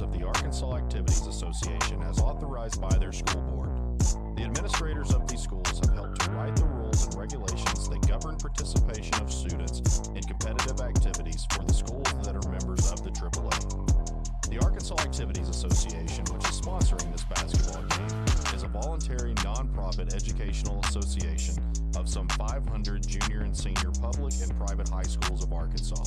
members of the Arkansas Activities Association as authorized by their school board. The administrators of these schools have helped to write the rules and regulations that govern participation of students in competitive activities for the schools that are members of the AAA. The Arkansas Activities Association, which is sponsoring this basketball game, is a voluntary nonprofit educational association of some 500 junior and senior public and private high schools of Arkansas.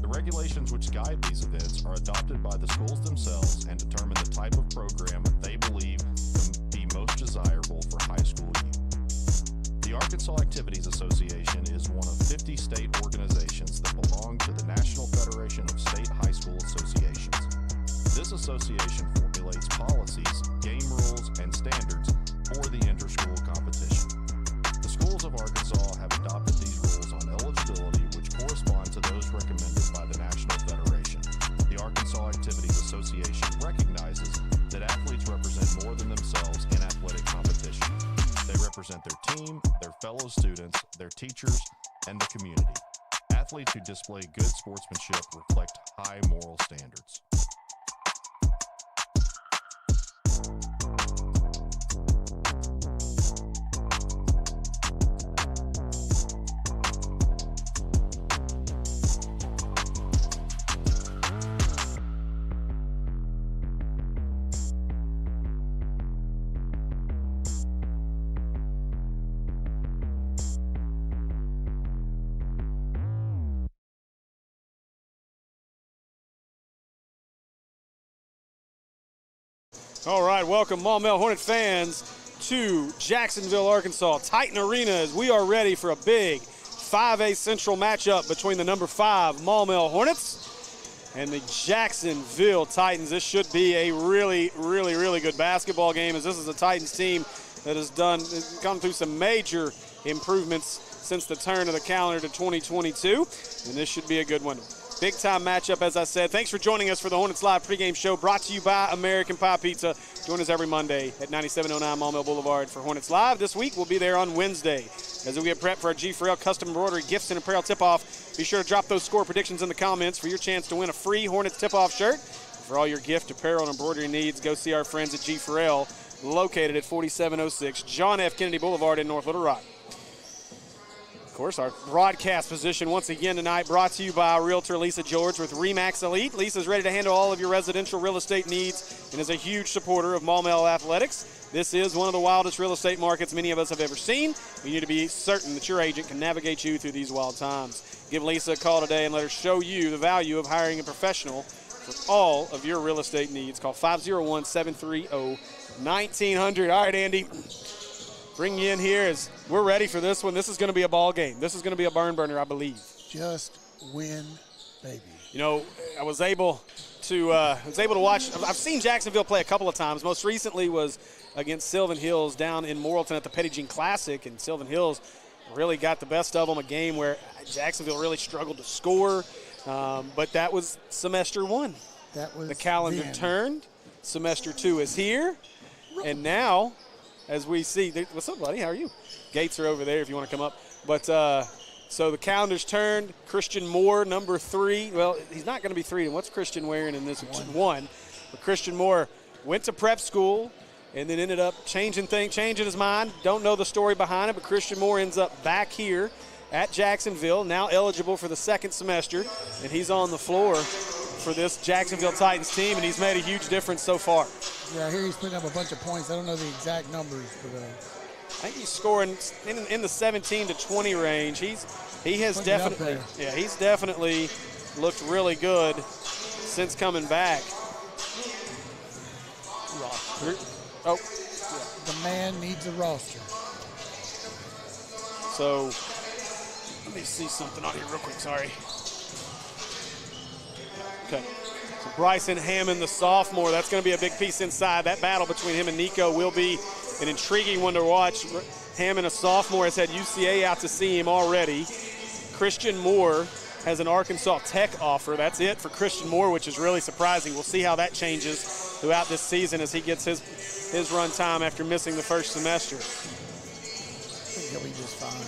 The regulations which guide these events are adopted by the schools themselves and determine the type of program they believe to be most desirable for high school youth. The Arkansas Activities Association is one of 50 state organizations that belong to the National Federation of State High School Associations. This association formulates policies, game rules, and standards for the inter-school competition. The schools of Arkansas have adopted these rules on eligibility which correspond to those recommended by the National Federation. The Arkansas Activities Association recognizes that athletes represent more than themselves in athletic competition. They represent their team, their fellow students, their teachers, and the community. Athletes who display good sportsmanship reflect high moral standards. All right, welcome Maumelle Hornets fans to Jacksonville, Arkansas Titan Arena as we are ready for a big 5A Central matchup between the number 5 Maumelle Hornets and the Jacksonville Titans. This should be a really good basketball game, as this is a Titans team that has gone through some major improvements since the turn of the calendar to 2022, and this should be a good one. Big time matchup, as I said. Thanks for joining us for the Hornets Live pregame show brought to you by American Pie Pizza. Join us every Monday at 9709 Maumelle Boulevard for Hornets Live. This week we'll be there on Wednesday. As we get prepped for our G4L custom embroidery gifts and apparel tip-off, be sure to drop those score predictions in the comments for your chance to win a free Hornets tip-off shirt. For all your gift, apparel, and embroidery needs, go see our friends at G4L, located at 4706 John F. Kennedy Boulevard in North Little Rock. Of course, our broadcast position once again tonight brought to you by Realtor Lisa George with RE/MAX Elite. Lisa's ready to handle all of your residential real estate needs and is a huge supporter of Maumelle athletics. This is one of the wildest real estate markets many of us have ever seen. You need to be certain that your agent can navigate you through these wild times. Give Lisa a call today and let her show you the value of hiring a professional for all of your real estate needs. Call 501-730-1900. All right, Andy. Bring you in here as we're ready for this one. This is going to be a ball game. This is going to be a barn burner, I believe. Just win, baby. You know, I was able to watch. I've seen Jacksonville play a couple of times. Most recently was against Sylvan Hills down in Morrilton at the Petty Jean Classic, and Sylvan Hills really got the best of them. A game where Jacksonville really struggled to score, but that was semester 1. That was the calendar turned. Semester 2 is here, and now, as we see, what's up, buddy? How are you? Gates are over there if you want to come up. But so the calendar's turned. Christian Moore, number 3. Well, he's not going to be 3. And what's Christian wearing in this one? But Christian Moore went to prep school and then ended up changing his mind. Don't know the story behind it, but Christian Moore ends up back here at Jacksonville, now eligible for the second semester, and he's on the floor for this Jacksonville Titans team, and he's made a huge difference so far. Yeah, I hear he's putting up a bunch of points. I don't know the exact numbers, but I think he's scoring in the 17 to 20 range. He's definitely looked really good since coming back. Roster. Oh, the man needs a roster. So let me see something on here real quick. Sorry. Okay. So Bryson Hammond, the sophomore, that's going to be a big piece inside. That battle between him and Nico will be an intriguing one to watch. Hammond, a sophomore, has had UCA out to see him already. Christian Moore has an Arkansas Tech offer. That's it for Christian Moore, which is really surprising. We'll see how that changes throughout this season as he gets his run time after missing the first semester. I think he'll be just fine.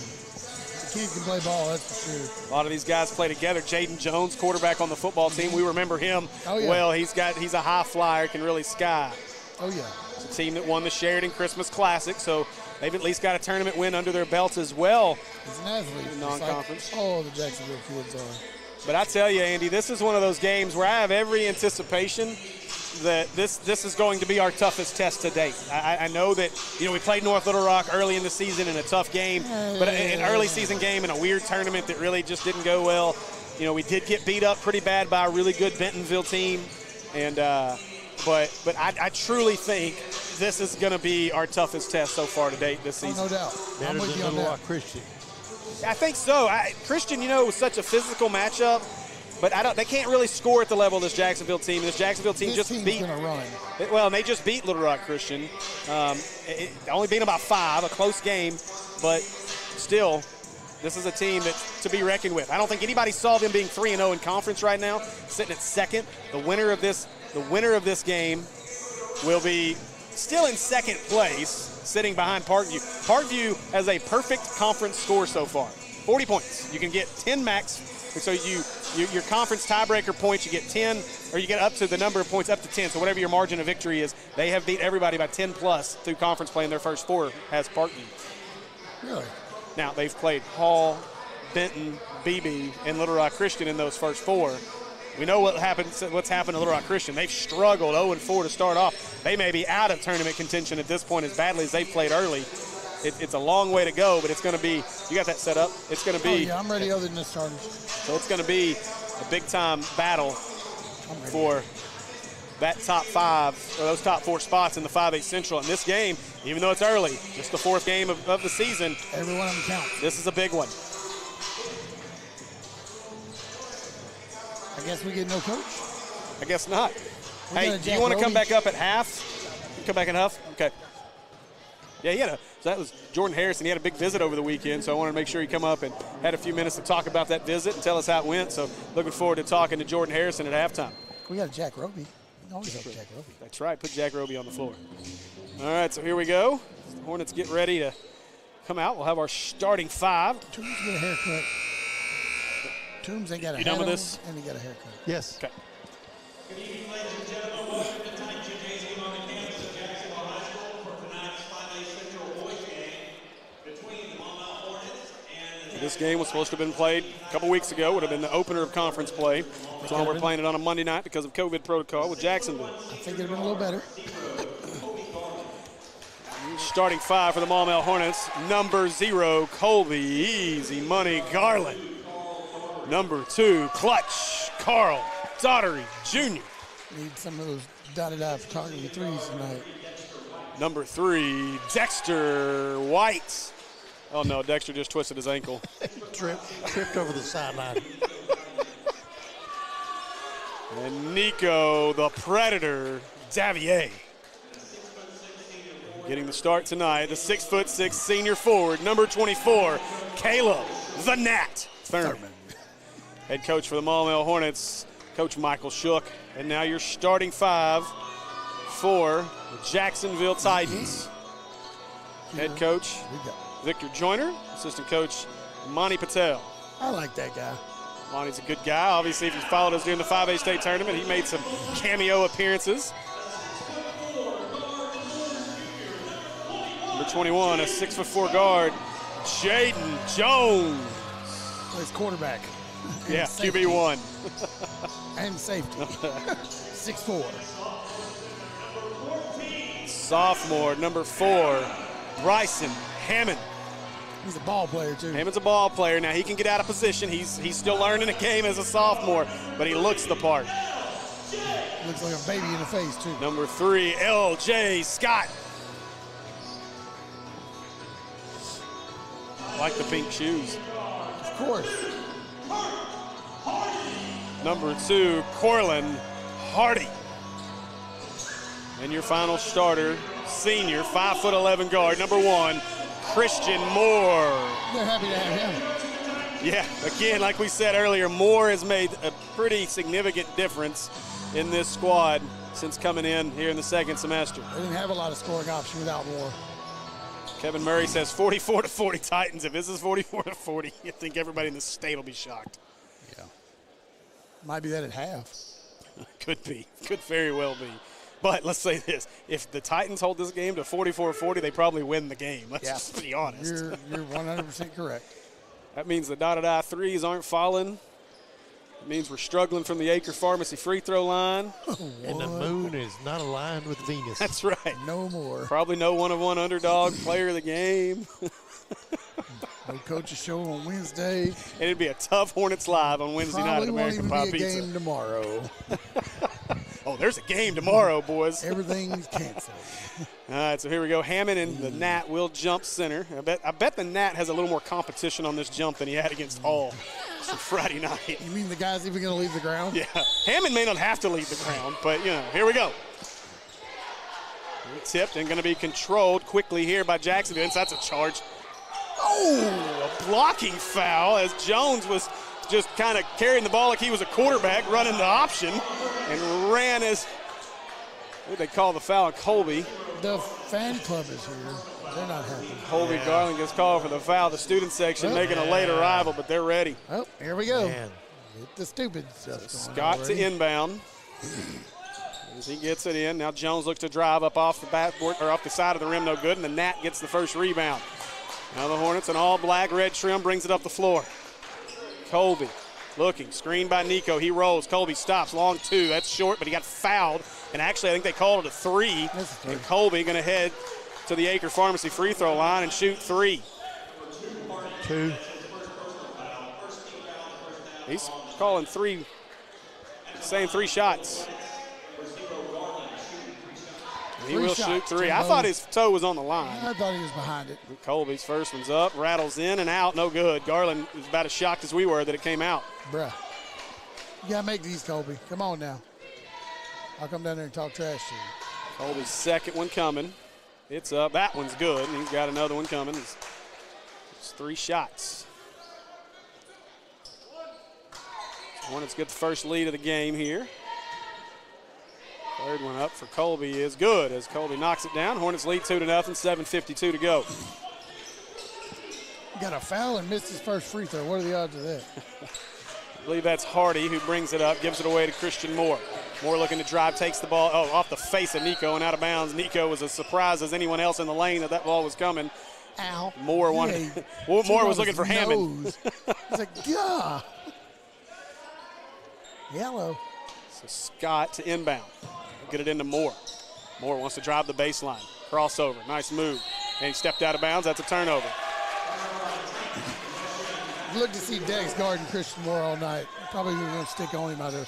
kid can play ball, that's for sure. A lot of these guys play together. Jayden Jones, quarterback on the football team. We remember him well. He's a high flyer, can really sky. Oh, yeah. It's a team that won the Sheridan Christmas Classic, so they've at least got a tournament win under their belts as well. He's an athlete. In non-conference. Like all the Jacksonville kids are. But I tell you, Andy, this is one of those games where I have every anticipation that this is going to be our toughest test to date. I know that, we played North Little Rock early in the season in a tough game, but an early season game in a weird tournament that really just didn't go well. We did get beat up pretty bad by a really good Bentonville team, and but I truly think this is going to be our toughest test so far to date this season. Oh, no doubt. Better than Little Rock Christian. I think so. Christian, it was such a physical matchup, but they can't really score at the level of this Jacksonville team. This Jacksonville team just beat. Gonna run. Well, and they just beat Little Rock Christian. Only beat them by 5, a close game, but still, this is a team that's to be reckoned with. I don't think anybody saw them being 3-0 in conference right now, sitting at second. The winner of this game will be still in second place, sitting behind Parkview. Parkview has a perfect conference score so far, 40 points. You can get 10 max, so your conference tiebreaker points, you get 10, or you get up to the number of points up to 10, so whatever your margin of victory is, they have beat everybody by 10 plus through conference play in their first 4, has Parkview. Really? Now, they've played Hall, Benton, BB, and Little Rock Christian in those first 4. We know what's happened to Little Rock Christian. They've struggled 0-4 to start off. They may be out of tournament contention at this point as badly as they've played early. It's a long way to go, but it's going to be – you got that set up? It's going to be – Oh, yeah, I'm ready other than the starters. So it's going to be a big-time battle for that top 5 or those top 4 spots in the 5A Central. In this game, even though it's early, just the 4th game of the season. Every one of them counts. This is a big one. I guess we get no coach? I guess not. Hey, do you want to come back up at half? Come back at half? Okay. Yeah, so that was Jordan Harrison. He had a big visit over the weekend, so I wanted to make sure he come up and had a few minutes to talk about that visit and tell us how it went. So looking forward to talking to Jordan Harrison at halftime. We got Jack Roby. Always have Jack Roby. That's right. Put Jack Roby on the floor. All right, so here we go. The Hornets get ready to come out. We'll have our starting 5. Toombs get a haircut. Toombs ain't got a You done with this? And he got a haircut. Yes. Okay. Good evening, ladies and gentlemen. Welcome to tonight's gymnasium on the campus of Jacksonville High School for tonight's 5A Central boys game between the Maumelle Hornets and This game was supposed to have been played a couple weeks ago. Would have been the opener of conference play. That's why we're playing it on a Monday night because of COVID protocol with Jacksonville. I think it would have been a little better. Starting 5 for the Maumelle Hornets. Number 0, Colby Easy Money Garland. Number 2, Clutch Carl Daughtery Jr. Need some of those dotted eye photography threes tonight. Number 3, Dexter White. Oh no, Dexter just twisted his ankle. Tripped over the sideline. And Nico, the Predator, Davier. Getting the start tonight, the 6'6" senior forward, number 24, Caleb the Gnat Thurman. Head coach for the Maumelle Hornets, Coach Michael Shook. And now your starting 5 for the Jacksonville Titans. Head coach Victor Joyner, assistant coach Monty Patel. I like that guy. Monty's a good guy. Obviously, if you followed us during the 5A state tournament, he made some cameo appearances. Number 21, a 6'4" guard, Jayden Jones. He's quarterback. Yeah, QB1. And safety. 6'4". Sophomore, number 4, Bryson Hammond. He's a ball player, too. Hammond's a ball player. Now, he can get out of position. He's still learning the game as a sophomore, but he looks the part. Looks like a baby in the face, too. Number 3, L.J. Scott. I like the pink shoes. Of course. Number 2, Corlyn Hardy. And your final starter, senior, 5'11" guard, number 1, Christian Moore. They're happy to have him. Yeah, again, like we said earlier, Moore has made a pretty significant difference in this squad since coming in here in the second semester. They didn't have a lot of scoring options without Moore. Kevin Murray says 44-40 Titans. If this is 44-40, I think everybody in the state will be shocked. Yeah. Might be that at half. Could be. Could very well be. But let's say this. If the Titans hold this game to 44-40, they probably win the game. Let's just be honest. You're 100% correct. That means the dotted I threes aren't falling. It means we're struggling from the Acre Pharmacy free throw line. And the moon is not aligned with Venus. That's right. No more. Probably no one-of-one underdog player of the game. No coach's show on Wednesday. And it'd be a tough Hornets Live on Wednesday night at American Pie Probably won't even be a Pizza. game tomorrow. Oh, there's a game tomorrow, boys. Everything's canceled. All right, so here we go. Hammond and the Nat will jump center. I bet the Nat has a little more competition on this jump than he had against Hall on Friday night. You mean the guy's even going to leave the ground? Yeah, Hammond may not have to leave the ground, but, you know, here we go. Tipped and going to be controlled quickly here by Jacksonville. That's a charge. Oh, a blocking foul as Jones was just kind of carrying the ball like he was a quarterback, running the option, and ran as, what did they call the foul on Colby? The fan club is here. They're not happy. Colby Garland gets called for the foul. The student section making a late arrival, but they're ready. Oh, here we go. Man. Get the stupid stuff Scott going to already. inbound. As he gets it in, now Jones looks to drive up off the backboard or off the side of the rim, no good, and the Nat gets the first rebound. Now the Hornets in all black, red trim brings it up the floor. Colby looking, screened by Nico. He rolls. Colby stops, long two. That's short, but he got fouled. And actually, I think they called it a three. That's a three. And Colby going to head to the Acre Pharmacy free throw line and shoot three. 2. He's calling three, saying three shots. He Three will shots, shoot three. Jimbo. I thought his toe was on the line. I thought he was behind it. Colby's first one's up, rattles in and out, no good. Garland was about as shocked as we were that it came out. Bruh. You got to make these, Colby. Come on now. I'll come down there and talk trash to you. Colby's second one coming. It's up. That one's good, and he's got another one coming. It's three shots. Hornets get the first lead of the game here. Third one up for Colby is good as Colby knocks it down. Hornets lead 2-0, 7:52 to go. Got a foul and missed his first free throw. What are the odds of that? I believe that's Hardy who brings it up, gives it away to Christian Moore. Moore looking to drive, takes the ball off the face of Nico and out of bounds. Nico was as surprised as anyone else in the lane that ball was coming. Ow. Moore wanted. Moore was looking for Hammond. It's like, God. Yellow. So Scott to inbound. Get it into Moore. Moore wants to drive the baseline. Crossover. Nice move. And he stepped out of bounds. That's a turnover. Look to see Dex guarding Christian Moore all night. Probably going to stick on him out there.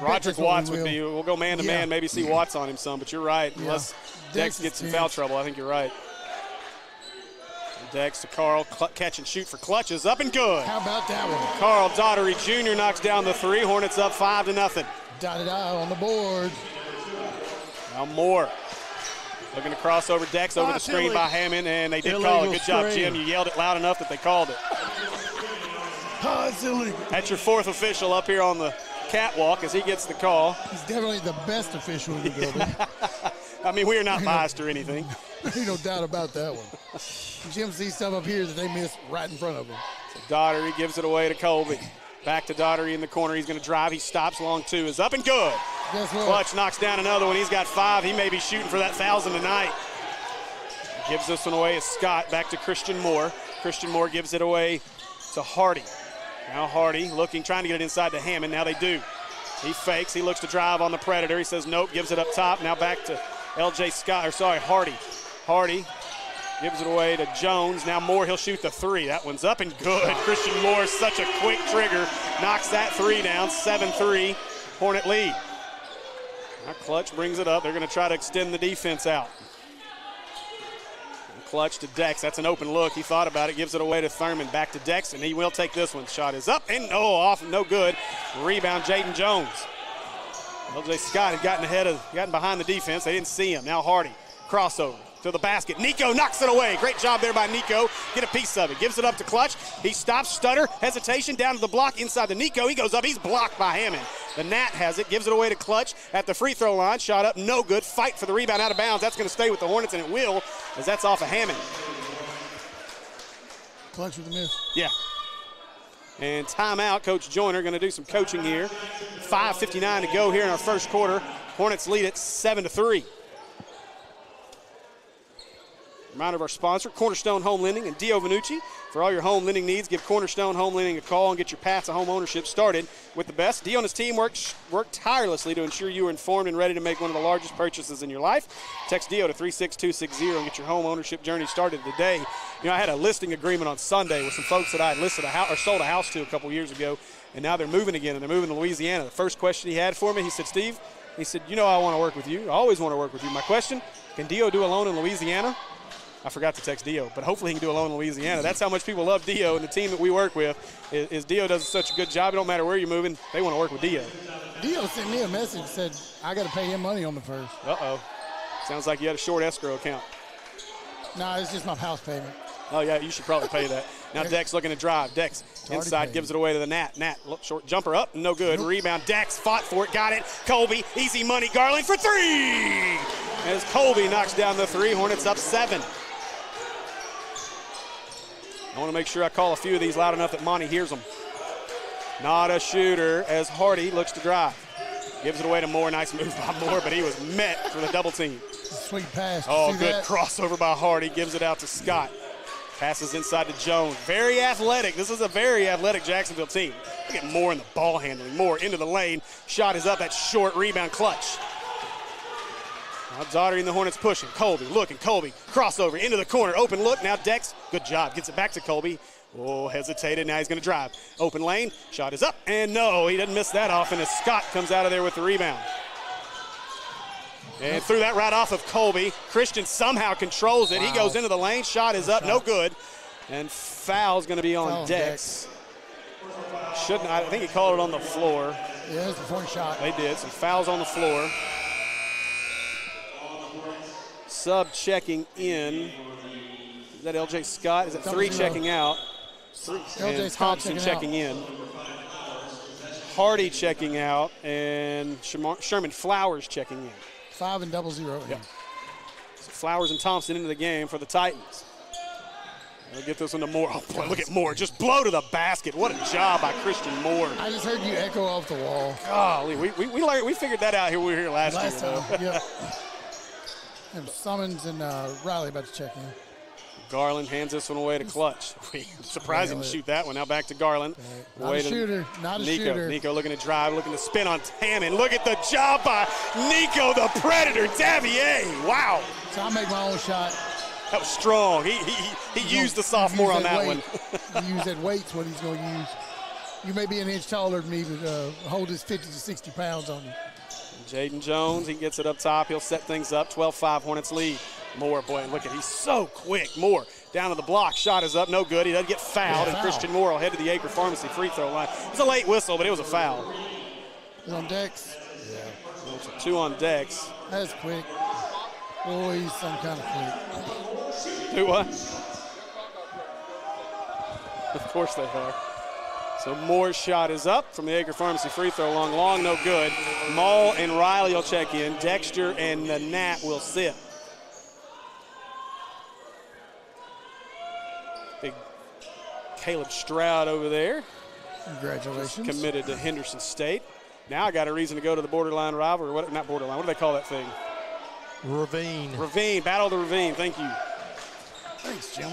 Roderick Watts would be. We'll go man to man. Maybe see Watts on him some. But you're right. Yeah. Unless Dex Dex gets in is foul tense. trouble, I think you're right. Dex to Carl. Catch and shoot for clutches. Up and good. How about that one? Carl Daughtery Jr. knocks down the three. Hornets up 5-0. Dotted I on the board. Now Moore looking to cross over Dex over the screen by Hammond, and they did call it. Good job, Jim. You yelled it loud enough that they called it. Oh, it's illegal. That's your fourth official up here on the catwalk as he gets the call. He's definitely the best official in the building. I mean, we are not biased or anything. Ain't no doubt about that one. Jim sees stuff up here that they miss right in front of him. Daughtery gives it away to Colby. Back to Daughtery in the corner. He's going to drive. He stops. Long two is up and good. Guess what? Clutch knocks down another one. He's got 5. He may be shooting for that 1,000 tonight. Gives this one away as Scott. Back to Christian Moore. Christian Moore gives it away to Hardy. Now Hardy looking, trying to get it inside to Hammond. Now they do. He fakes. He looks to drive on the Predator. He says nope. Gives it up top. Now back to Hardy. Hardy gives it away to Jones. Now Moore, he'll shoot the three. That one's up and good. Christian Moore, such a quick trigger, knocks that three down. 7-3, Hornet lead. Now Clutch brings it up. They're going to try to extend the defense out. Clutch to Dex. That's an open look. He thought about it. Gives it away to Thurman. Back to Dex, and he will take this one. Shot is up and off. No good. Rebound, Jayden Jones. LJ Scott had gotten behind the defense. They didn't see him. Now Hardy. Crossover to the basket. Nico knocks it away. Great job there by Nico. Get a piece of it. Gives it up to Clutch. He stops, stutter, hesitation, down to the block, inside to Nico. He goes up. He's blocked by Hammond. The Nat has it, gives it away to Clutch at the free throw line. Shot up, no good. Fight for the rebound, out of bounds. That's going to stay with the Hornets, and it will, as that's off of Hammond. Clutch with the miss. Yeah. And timeout. Coach Joyner going to do some coaching here. 5:59 to go here in our first quarter. Hornets lead it 7-3. Reminder of our sponsor, Cornerstone Home Lending and Dio Vanucci. For all your home lending needs, give Cornerstone Home Lending a call and get your path to home ownership started with the best. Dio and his team worked tirelessly to ensure you are informed and ready to make one of the largest purchases in your life. Text Dio to 36260 and get your home ownership journey started today. You know, I had a listing agreement on Sunday with some folks that I had listed a house or sold a house to a couple years ago, and now they're moving again, and they're moving to Louisiana. The first question he had for me, he said, Steve, he said, you know I want to work with you. I always want to work with you. My question, can Dio do a loan in Louisiana? I forgot to text Dio, but hopefully he can do a loan in Louisiana. That's how much people love Dio, and the team that we work with is Dio does such a good job. It don't matter where you're moving, they want to work with Dio. Dio sent me a message, said I got to pay him money on the first. Uh-oh. Sounds like you had a short escrow account. No, it's just my house payment. Oh, yeah, you should probably pay that. Now Dex looking to drive. Dex inside, gives it away to the Nat. Nat, short jumper up, no good. Nope. Rebound, Dex fought for it, got it. Colby, easy money, Garland for three! As Colby knocks down the three, Hornets up 7. I want to make sure I call a few of these loud enough that Monty hears them. Not a shooter as Hardy looks to drive. Gives it away to Moore. Nice move by Moore, but he was met for the double team. Sweet pass. Oh, good crossover by Hardy. Gives it out to Scott. Passes inside to Jones. Very athletic. This is a very athletic Jacksonville team. Look at Moore in the ball handling. Moore into the lane. Shot is up. That short rebound clutch. Now Daugherty and the Hornets pushing. Colby looking. Colby crossover into the corner. Open look. Now Dex. Good job. Gets it back to Colby. Oh, hesitated. Now he's going to drive. Open lane. Shot is up. And no, he doesn't miss that off. And as Scott comes out of there with the rebound. And threw that right off of Colby. Christian somehow controls it. Wow. He goes into the lane. Shot is up. No good. And foul's going to be on Dex. Shouldn't. I think he called it on the floor. Yeah, it's a point shot. They did. Some fouls on the floor. Sub checking in. Is that LJ Scott? Is it 3 checking out? And Thompson checking in. Hardy checking out. And Sherman Flowers checking in. 5 and 0-0. Yep. So Flowers and Thompson into the game for the Titans. We'll get this one to Moore. Oh, boy, look at Moore. Just blow to the basket. What a job by Christian Moore. I just heard you echo off the wall. Golly, we figured that out here. We were here last year. Last time, yep. And Summons and Riley about to check in. Garland hands this one away to Clutch. Surprising to shoot that one. Now back to Garland. Not a shooter. Not a shooter. Nico looking to drive, looking to spin on Hammond. Look at the job by Nico, the Predator, Davier. Wow. So I'll make my own shot. That was strong. He used the sophomore on that one. He used that weight's what he's going to use. You may be an inch taller than me, but hold his 50 to 60 pounds on you. Jayden Jones, he gets it up top. He'll set things up. 12-5 Hornets lead. Moore, boy, look at, he's so quick. Moore down to the block. Shot is up, no good. He doesn't get fouled, and Christian Moore will head to the Acre Pharmacy free throw line. It was a late whistle, but it was a foul. He's on Dex. Yeah. It's a 2 on Dex. That's quick. Boy, he's some kind of quick. Do what? Of course they are. So Moore's shot is up from the Acre Pharmacy free throw line. Long, no good. Maul and Riley will check in. Dexter and the Nat will sit. Big Caleb Stroud over there. Congratulations. Committed to Henderson State. Now I got a reason to go to the borderline rival, or what? Not borderline. What do they call that thing? Ravine. Ravine. Battle of the Ravine. Thank you. Thanks, Jim.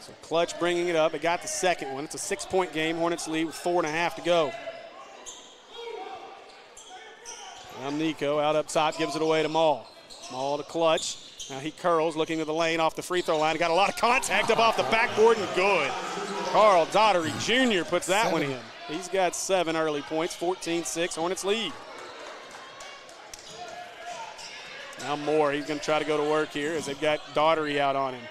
So Clutch bringing it up. It got the second one. It's a 6-point game. Hornets lead with 4.5 to go. Now Nico out up top gives it away to Maul. Maul to Clutch. Now he curls, looking to the lane off the free throw line. Got a lot of contact up off the backboard and good. Carl Daugherty Jr. puts that one in. He's got 7 early points, 14-6, Hornets lead. Now Moore, he's going to try to go to work here as they've got Daugherty out on him.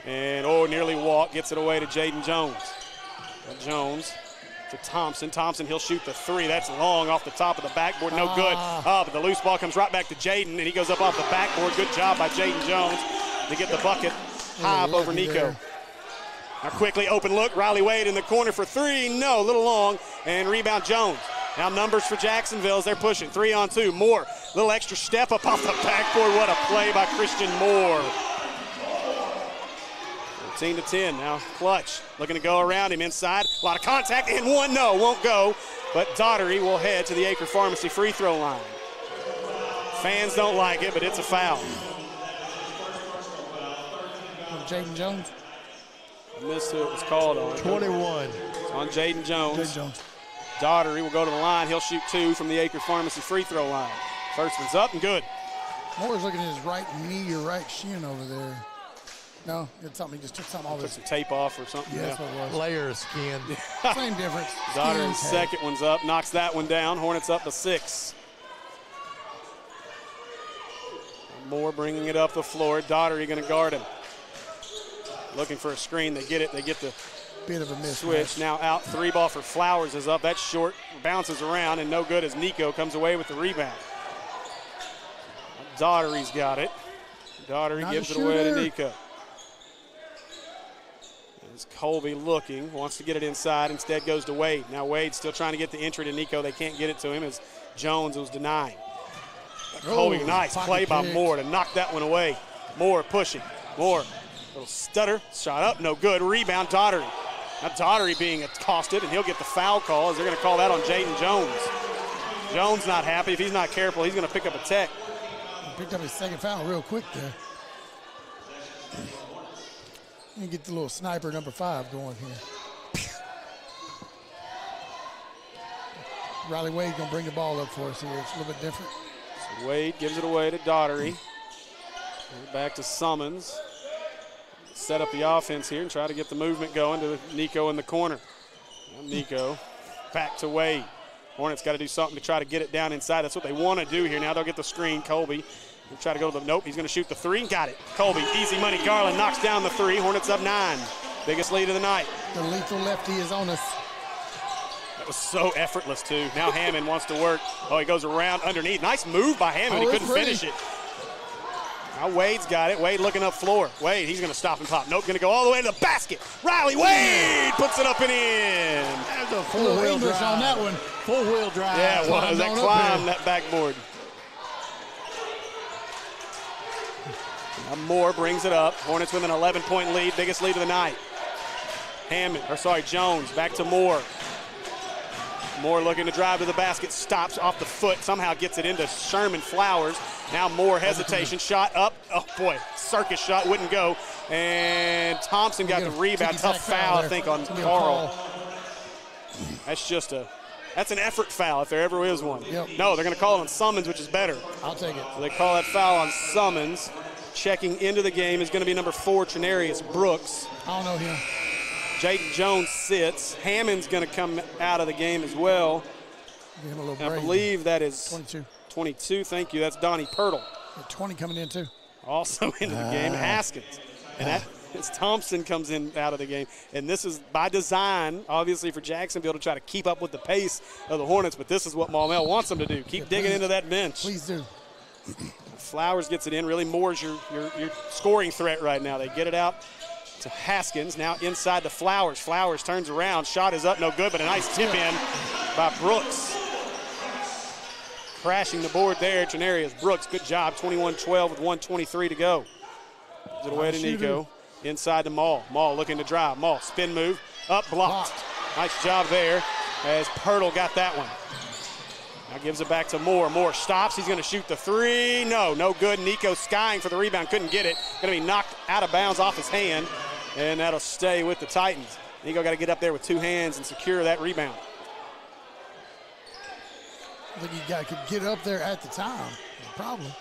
And, nearly walked, gets it away to Jayden Jones. Jones to Thompson. Thompson, he'll shoot the 3. That's long off the top of the backboard, no good. But the loose ball comes right back to Jayden, and he goes up off the backboard. Good job by Jayden Jones to get the bucket high up over Nico. Now quickly, open look. Riley Wade in the corner for three. No, a little long. And rebound Jones. Now numbers for Jacksonville as they're pushing. 3-on-2. Moore, little extra step up off the backboard. What a play by Christian Moore. 13-10. Now Clutch looking to go around him inside. A lot of contact and one. No, won't go. But Daugherty will head to the Acre Pharmacy free throw line. Fans don't like it, but it's a foul. Jayden Jones. I missed who it was called on. 21. It's on Jayden Jones. Jayden Jones. Daugherty will go to the line. He'll shoot two from the Acre Pharmacy free throw line. First one's up and good. Moore's looking at his right knee or right shin over there. No, it's something. He just took something off Took his. some tape off or something. Yeah, that's what it was. Layer of skin. Same difference. Daugherty's Skin second one's up. Knocks that one down. Hornets up to 6. Moore bringing it up the floor. Daugherty going to guard him. Looking for a screen. They get it. They get the bit of a miss. switch. Now out. 3 ball for Flowers is up. That's short. Bounces around and no good as Nico comes away with the rebound. Daugherty's got it. Daugherty Not gives a it away to shooter. Nico. As Colby looking, wants to get it inside, instead goes to Wade. Now Wade still trying to get the entry to Nico. They can't get it to him as Jones was denying. Colby, nice play by Moore to knock that one away. Moore pushing. Moore, little stutter, shot up, no good. Rebound, Daugherty. Now Daugherty being accosted, and he'll get the foul call as they're going to call that on Jayden Jones. Jones not happy. If he's not careful, he's going to pick up a tech. He picked up his second foul real quick there. Let me get the little sniper number 5 going here. Riley Wade gonna bring the ball up for us here. It's a little bit different. So Wade gives it away to Daugherty. Back to Summons. Set up the offense here and try to get the movement going to Nico in the corner. Now Nico back to Wade. Hornets got to do something to try to get it down inside. That's what they want to do here. Now they'll get the screen. Colby will try to go to the nope. He's going to shoot the 3. Got it. Colby, easy money. Garland knocks down the 3. Hornets up 9. Biggest lead of the night. The lethal lefty is on us. That was so effortless, too. Now Hammond wants to work. Oh, he goes around underneath. Nice move by Hammond. He couldn't finish it. Now Wade's got it. Wade looking up floor. Wade, he's going to stop and pop. Nope, going to go all the way to the basket. Riley Wade puts it up and in. There's a Full English drive. on that one. Full-wheel drive. Yeah, it was. That climbed that backboard. Now Moore brings it up. Hornets with an 11-point lead, biggest lead of the night. Jones back to Moore. Moore looking to drive to the basket, stops off the foot, somehow gets it into Sherman Flowers. Now Moore hesitation, shot up. Oh boy, circus shot wouldn't go. And Thompson got the rebound. Tough foul, I think, on Carl. That's an effort foul if there ever is one. Yep. No, they're going to call it on Summons, which is better. I'll take it. So they call that foul on Summons. Checking into the game is going to be number 4, Trenarius Brooks. I don't know him. Jayden Jones sits. Hammond's going to come out of the game as well. Give him a little I break. believe that is 22. 22. Thank you. That's Donnie Pirtle. 20 coming in too. Also into the game, Haskins. And it's Thompson comes in out of the game. And this is by design, obviously, for Jacksonville to try to keep up with the pace of the Hornets. But this is what Maumelle wants them to do. Keep digging into that bench. Please do. Flowers gets it in. Really, Moore's your scoring threat right now. They get it out to Haskins. Now inside to Flowers. Flowers turns around. Shot is up, no good, but a nice tip in by Brooks. Crashing the board there, Trenarius Brooks. Good job. 21-12 with 1:23 to go. Gives it away to Nico. Inside to Maul. Maul looking to drive. Maul, spin move. Up, blocked. Nice job there as Pirtle got that one. Now gives it back to Moore. Moore stops. He's going to shoot the 3. No good. Nico skying for the rebound. Couldn't get it. Going to be knocked out of bounds off his hand, and that'll stay with the Titans. Nico got to get up there with 2 hands and secure that rebound. I think he could get up there at the time. No problem.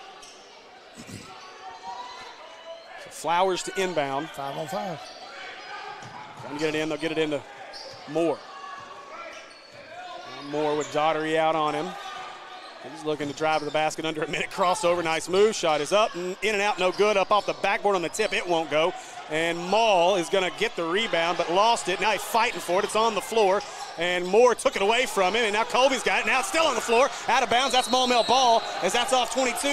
So Flowers to inbound. 5 on 5. Trying to get it in. They'll get it into Moore. Now Moore with Daugherty out on him. He's looking to drive to the basket under a minute. Crossover, nice move. Shot is up, and in and out, no good. Up off the backboard on the tip, it won't go. And Maul is going to get the rebound, but lost it. Now he's fighting for it. It's on the floor, and Moore took it away from him, and now Colby's got it. Now it's still on the floor. Out of bounds, that's Maumelle ball, as that's off 22.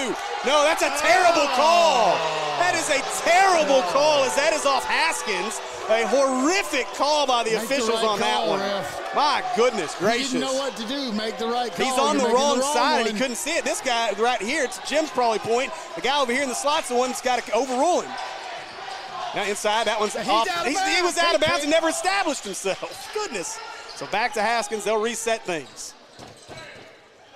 No, that's a terrible call. That is a terrible call, as that is off Haskins. A horrific call by the Make the officials right on that call, one. ref. My goodness gracious. He didn't know what to do. Make the right call. He's on the You're making wrong side and he one. couldn't see it. This guy right here, it's Jim's probably point. The guy over here in the slot's the one that's got to overrule him. Now inside, that one's off. He was out of bounds and never established himself. Goodness. So back to Haskins. They'll reset things.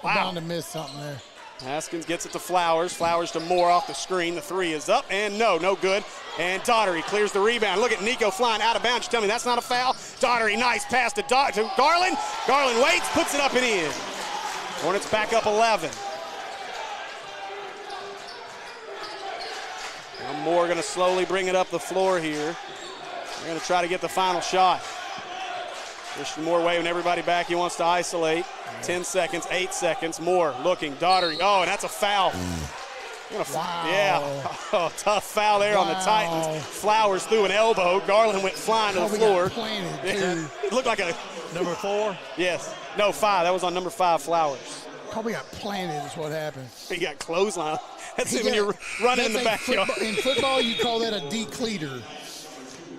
I'm Wow. bound to miss something there. Haskins gets it to Flowers. Flowers to Moore off the screen. The three is up and no good. And Daugherty clears the rebound. Look at Nico flying out of bounds. You tell me that's not a foul? Daugherty, nice pass to Garland. Garland waits, puts it up and in. Hornets back up 11. Now Moore going to slowly bring it up the floor here. They're going to try to get the final shot. Christian Moore waving everybody back. He wants to isolate. 10 seconds, 8 seconds. Moore looking. Daugherty. Oh, and that's a foul. Wow. Yeah. Oh, tough foul there on the Titans. Flowers threw an elbow. Garland went flying to the Probably floor. got planted, too. It looked like a. Number 4. Yes. No, 5. That was on number 5, Flowers. Probably got planted is what happened. He got clothesline. That's He when you're running in the that's a backyard. In football, you call that a decleater.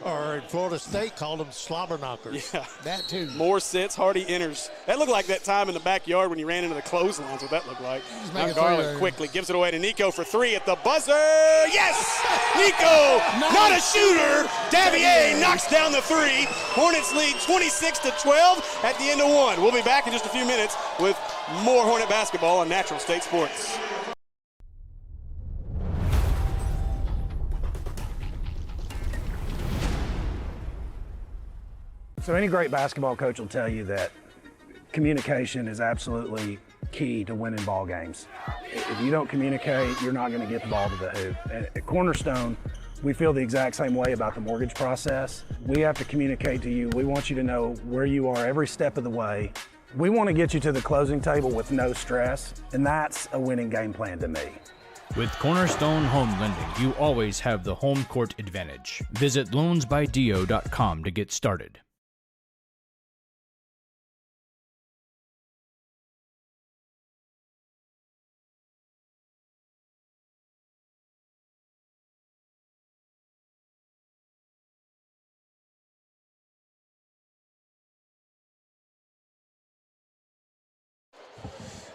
Or in Florida State called them slobber knockers. Yeah. That too. Moore sits, Hardy enters. That looked like that time in the backyard when you ran into the clotheslines, what that looked like. make Now it Garland through. quickly gives it away to Nico for 3 at the buzzer. Yes! Nico, not a shooter. Davier knocks down the 3. Hornets lead 26-12 at the end of 1. We'll be back in just a few minutes with more Hornet basketball on Natural State Sports. So any great basketball coach will tell you that communication is absolutely key to winning ball games. If you don't communicate, you're not going to get the ball to the hoop. At Cornerstone, we feel the exact same way about the mortgage process. We have to communicate to you. We want you to know where you are every step of the way. We want to get you to the closing table with no stress, and that's a winning game plan to me. With Cornerstone Home Lending, you always have the home court advantage. Visit loansbydo.com to get started.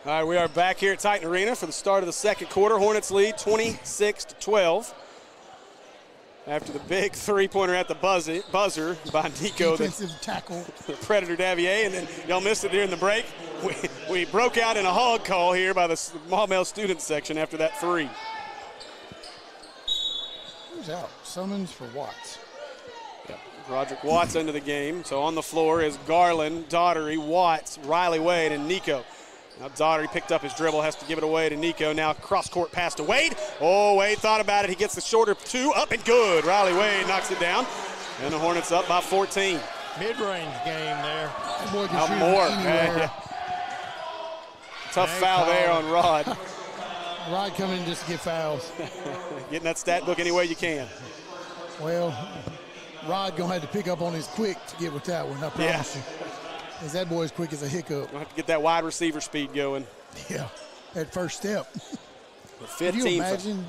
All right, we are back here at Titan Arena for the start of the second quarter. Hornets lead 26-12. After the big three-pointer at the buzzer by Nico, Defensive tackle. the Predator Davier, and then y'all missed it during the break. We broke out in a hog call here by the Maumelle student section after that 3. Who's out? Summons for Watts. Yep. Roderick Watts into the game. So on the floor is Garland, Daugherty, Watts, Riley Wade, and Nico. Now Daugherty picked up his dribble, has to give it away to Nico. Now cross-court pass to Wade. Oh, Wade thought about it. He gets the shorter 2, up and good. Riley Wade knocks it down. And the Hornets up by 14. Mid-range game there. That boy can Now shoot Moore. from anywhere. Yeah. Tough foul there on Rod. Rod coming in just to get fouls. Getting that stat book any way you can. Well, Rod gonna have to pick up on his quick to get with that one, I promise you. Because that boy's quick as a hiccup. We'll have to get that wide receiver speed going. Yeah, that first step. The Can you 15. imagine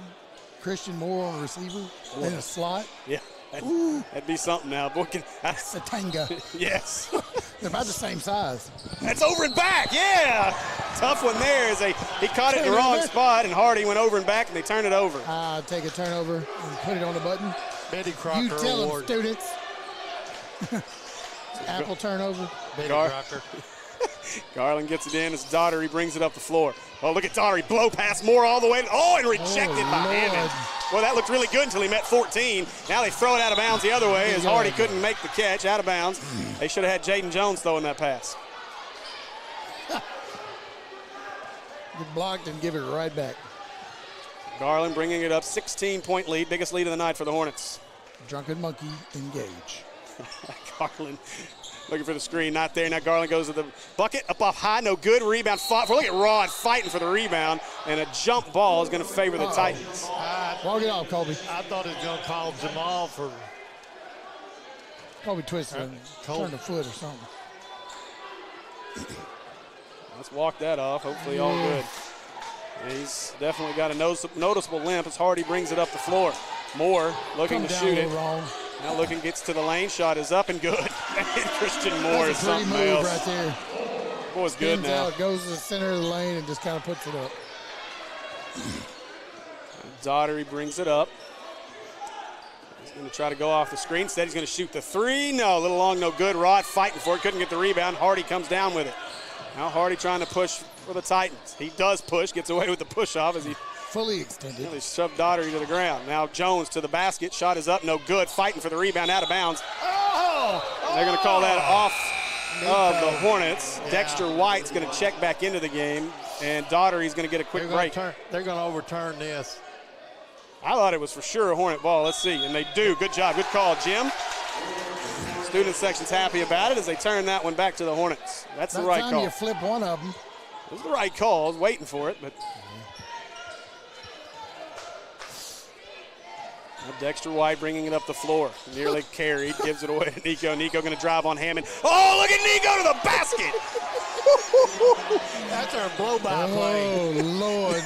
Christian Moore on a receiver in a slot? Yeah, that'd be something now. Boy, It's a tanga. yes. They're about the same size. That's over and back, yeah. Tough one there. He caught it in the wrong spot, and Hardy went over and back, and they turned it over. Take a turnover and put it on the button. Betty Crocker You tell them, Award. students. Apple turnover. Betty Gar- Crocker. Garland gets it in as Daugherty brings it up the floor. Oh, look at Daugherty blow past Moore all the way. Oh, and rejected by Lord. Hammond. Well, that looked really good until he met 14. Now they throw it out of bounds the other way as Hardy couldn't make the catch out of bounds. They should have had Jayden Jones throwing that pass. Get blocked and give it right back. Garland bringing it up, 16-point lead, biggest lead of the night for the Hornets. Drunken monkey, engage. Garland looking for the screen, not there. Now Garland goes to the bucket, up off high, no good. Rebound fought for. Look at Rod fighting for the rebound, and a jump ball is going to favor the Titans. Walk it off, Colby. I thought he was going to call Jamal for Colby twisted and turned a foot or something. Let's walk that off. Hopefully all good. Yeah, he's definitely got a noticeable limp as Hardy brings it up the floor. Moore looking Come to down shoot a it. little wrong. Now looking, gets to the lane, shot is up and good. And Christian Moore is That's a pretty something move else. right there. Boy's good Spins now. out, goes to the center of the lane and just kind of puts it up. Daugherty brings it up. He's going to try to go off the screen. Instead, he's going to shoot the three. No, a little long, no good. Rod fighting for it, couldn't get the rebound. Hardy comes down with it. Now Hardy trying to push for the Titans. He does push, gets away with the push-off as he Fully extended. really shoved Daugherty to the ground. Now Jones to the basket. Shot is up, no good. Fighting for the rebound, out of bounds. They're going to call that off of the Hornets. Yeah. Dexter White's going to check back into the game, and Daugherty's going to get a quick break. They're going to overturn this. I thought it was for sure a Hornet ball. Let's see. And they do. Good job. Good call, Jim. Student section's happy about it as they turn that one back to the Hornets. That's the right By the time call. you flip one of them. It was the right call. I was waiting for it, but now Dexter White bringing it up the floor. Nearly carried. Gives it away to Nico. Nico going to drive on Hammond. Oh, look at Nico to the basket. That's our blow-by play. Oh, Lord.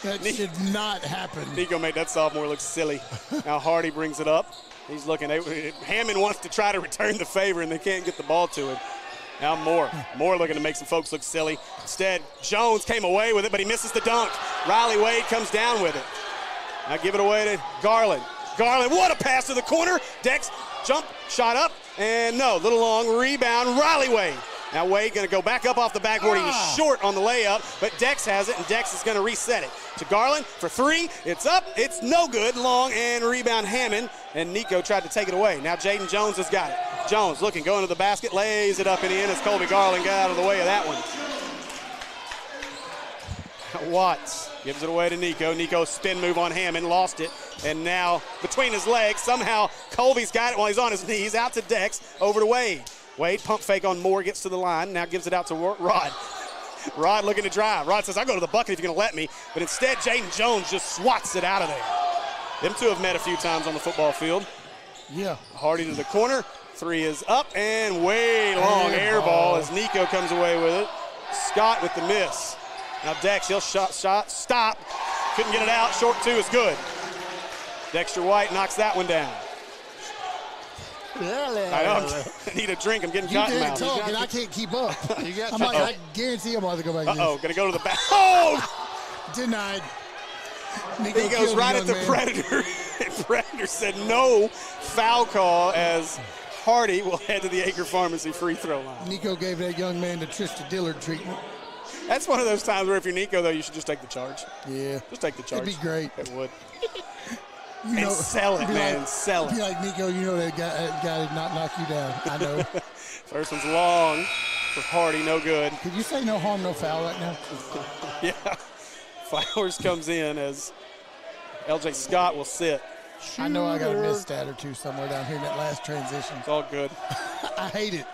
That should not happen. Nico made that sophomore look silly. Now Hardy brings it up. He's looking. Hammond wants to try to return the favor, and they can't get the ball to him. Now Moore looking to make some folks look silly. Instead, Jones came away with it, but he misses the dunk. Riley Wade comes down with it. Now give it away to Garland. Garland, what a pass to the corner. Dex, jump, shot up, and no, little long rebound. Riley Wade. Now Wade going to go back up off the backboard. He was short on the layup, but Dex has it, and Dex is going to reset it. To Garland for three. It's up. It's no good. Long and rebound Hammond, and Nico tried to take it away. Now Jayden Jones has got it. Jones looking, going to the basket, lays it up and in as Colby Garland got out of the way of that one. Watts gives it away to Nico. Nico spin move on Hammond, lost it, and now between his legs, somehow Colby's got it while he's on his knees, out to Dex, over to Wade. Wade, pump fake on Moore, gets to the line, now gives it out to Rod. Rod looking to drive. Rod says, I'll go to the bucket if you're going to let me, but instead Jayden Jones just swats it out of there. Them two have met a few times on the football field. Yeah. Hardy to the corner. Three is up and way long air ball as Nico comes away with it. Scott with the miss. Now Dex, he'll shot, stop. Couldn't get it out. Short two is good. Dexter White knocks that one down. I know, I need a drink. I'm getting You cotton didn't mouth. talk, and I can't keep up. I'm like, I guarantee I'm about to go back. Uh-oh, gonna go to the back. Oh! Denied. He goes right at the Predator. And Predator said no foul call as Hardy will head to the Acre Pharmacy free throw line. Nico gave that young man the Trista Dillard treatment. That's one of those times where if you're Nico, though, you should just take the charge. Yeah. Just take the charge. It'd be great. It would. You And sell it, man. Sell it. Be like, Nico, you know that guy did not knock you down. I know. First one's long for Hardy, no good. Could you say no harm, no foul right now? Yeah. Flowers comes in as LJ Scott will sit. I know I got a missed stat or two somewhere down here in that last transition. It's all good. I hate it.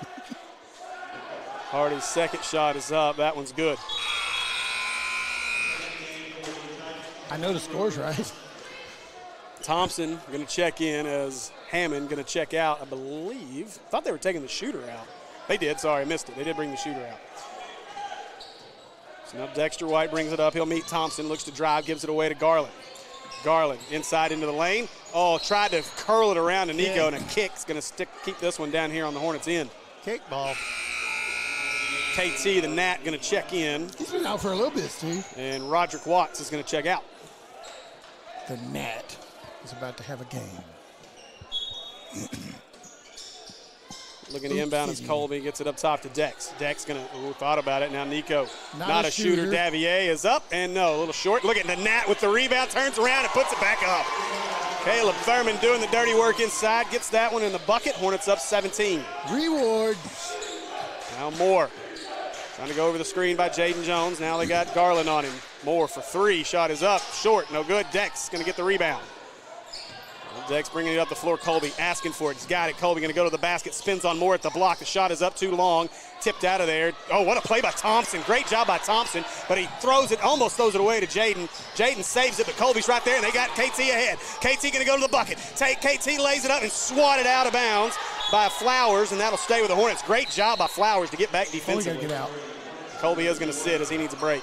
Hardy's second shot is up. That one's good. I know the score's right. Thompson going to check in as Hammond going to check out, I believe. Thought they were taking the shooter out. They did. Sorry, I missed it. They did bring the shooter out. So now Dexter White brings it up. He'll meet Thompson. Looks to drive. Gives it away to Garland. Garland inside into the lane. Oh, tried to curl it around to Nico, and a kick's going to keep this one down here on the Hornets' end. Kick ball. KT, the Nat, going to check in. He's been out for a little bit, Steve. And Roderick Watts is going to check out. The Nat is about to have a game. Looking to inbound as Colby gets it up top to Dex. Dex going to, thought about it. Now Nico, not a shooter. Davier is up, and no, a little short. Look at the Nat with the rebound, turns around and puts it back up. Caleb Thurman doing the dirty work inside, gets that one in the bucket. Hornets up 17. Reward. Now Moore. Trying to go over the screen by Jayden Jones. Now they got Garland on him. Moore for three. Shot is up. Short. No good. Dex going to get the rebound. Dex bringing it up the floor. Colby asking for it. He's got it. Colby going to go to the basket. Spins on Moore at the block. The shot is up too long. Tipped out of there. Oh, what a play by Thompson. Great job by Thompson. But he throws it, almost throws it away to Jayden. Jayden saves it, but Colby's right there, and they got KT ahead. KT going to go to the bucket. KT lays it up and swatted out of bounds by Flowers, and that'll stay with the Hornets. Great job by Flowers to get back defensively. Got to get out. Colby is going to sit as he needs a break.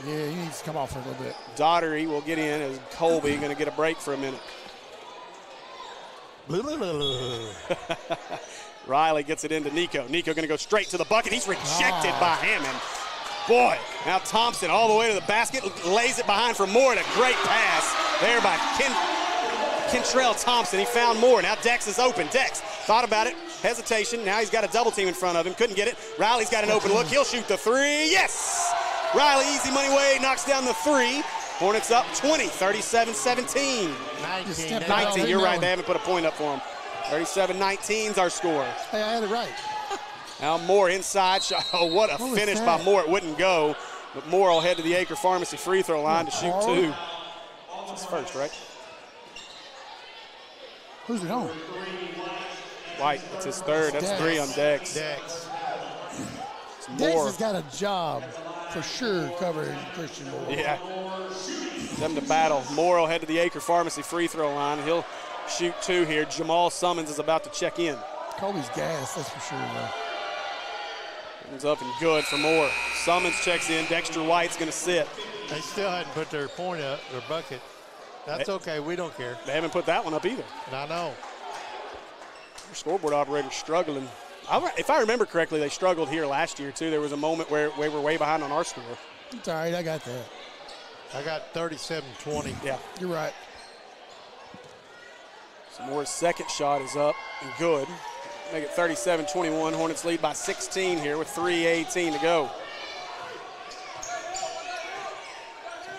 Yeah, he needs to come off for a little bit. Daugherty will get in as Colby going to get a break for a minute. Riley gets it into Nico. Nico going to go straight to the bucket. He's rejected by Hammond. Boy, now Thompson all the way to the basket, lays it behind for Moore, and a great pass there by Kentrell Thompson. He found Moore. Now Dex is open. Dex thought about it, hesitation. Now he's got a double team in front of him. Couldn't get it. Riley's got an open look. He'll shoot the three. Yes! Riley, easy money way, knocks down the three. Hornets up 20, 37-17. 19, you're right. They haven't put a point up for him. 37-19 is our score. Hey, I had it right. Now Moore inside shot. Oh, what a finish by Moore. It wouldn't go, but Moore will head to the Acre Pharmacy free throw line to shoot two. It's his first, right? Who's it on? White, it's his third. That's Dex. three on Dex. Dex. It's Dex Moore. has got a job for sure covering Christian Moore. Yeah. Them to battle. Moore will head to the Acre Pharmacy free throw line. He'll shoot two here. Jamal Summons is about to check in. Kobe's gas, that's for sure, though. Comes up and good for Moore. Summons checks in. Dexter White's going to sit. They still hadn't put their point up, their bucket. That's okay. We don't care. They haven't put that one up either. I know. Our scoreboard operator's struggling. If I remember correctly, they struggled here last year, too. There was a moment where we were way behind on our score. It's all right, I got that. I got 37-20. Yeah. You're right. So Moore's second shot is up and good. Make it 37-21. Hornets lead by 16 here with 3:18 to go.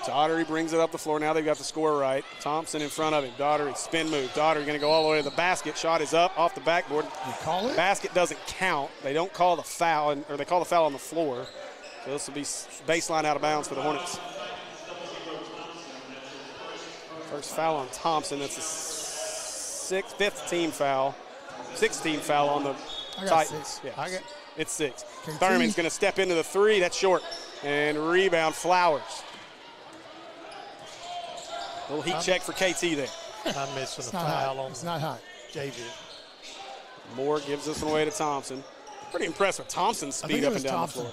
Daugherty brings it up the floor. Now they've got the score right. Thompson in front of him. Daugherty, spin move. Daugherty going to go all the way to the basket. Shot is up off the backboard. You call it? Basket doesn't count. They don't call the foul, or they call the foul on the floor. So this will be baseline out of bounds for the Hornets. First foul on Thompson. That's a fifth team foul. 16 foul on the Titans. Yeah, it's six. Thurman's going to step into the three. That's short. And rebound, Flowers. Little heat check for KT there. I'm missing a foul on. It's not hot. JV. Moore gives this one away to Thompson. Pretty impressed with Thompson's speed up and down the floor.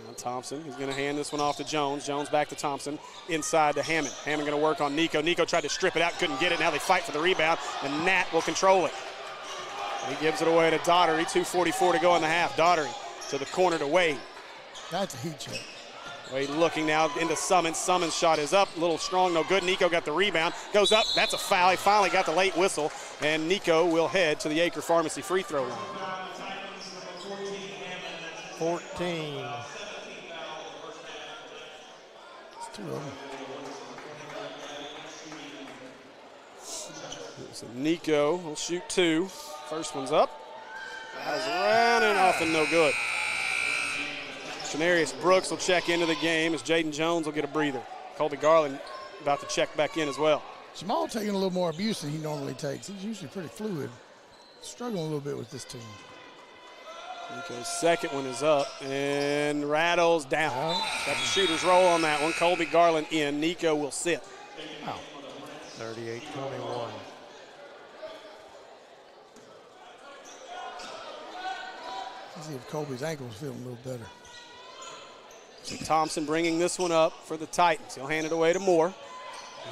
Now Thompson is going to hand this one off to Jones. Jones back to Thompson. Inside to Hammond. Hammond going to work on Nico. Nico tried to strip it out, couldn't get it. Now they fight for the rebound, and Nat will control it. He gives it away to Daugherty. 2:44 to go in the half. Daugherty to the corner to Wade. That's a heat check. Wade looking now into Summons. Summons' shot is up. A little strong, no good. Nico got the rebound. Goes up. That's a foul. He finally got the late whistle. And Nico will head to the Acre Pharmacy free throw line. 14. It's too early. So Nico will shoot two. First one's up. That was running off and no good. Shenarius Brooks will check into the game as Jayden Jones will get a breather. Colby Garland about to check back in as well. Jamal taking a little more abuse than he normally takes. He's usually pretty fluid. Struggling a little bit with this team. Nico's second one is up and rattles down. Got the shooter's roll on that one. Colby Garland in. Nico will sit. Wow. 38-21. Let's see if Colby's ankle's feeling a little better. So Thompson bringing this one up for the Titans. He'll hand it away to Moore.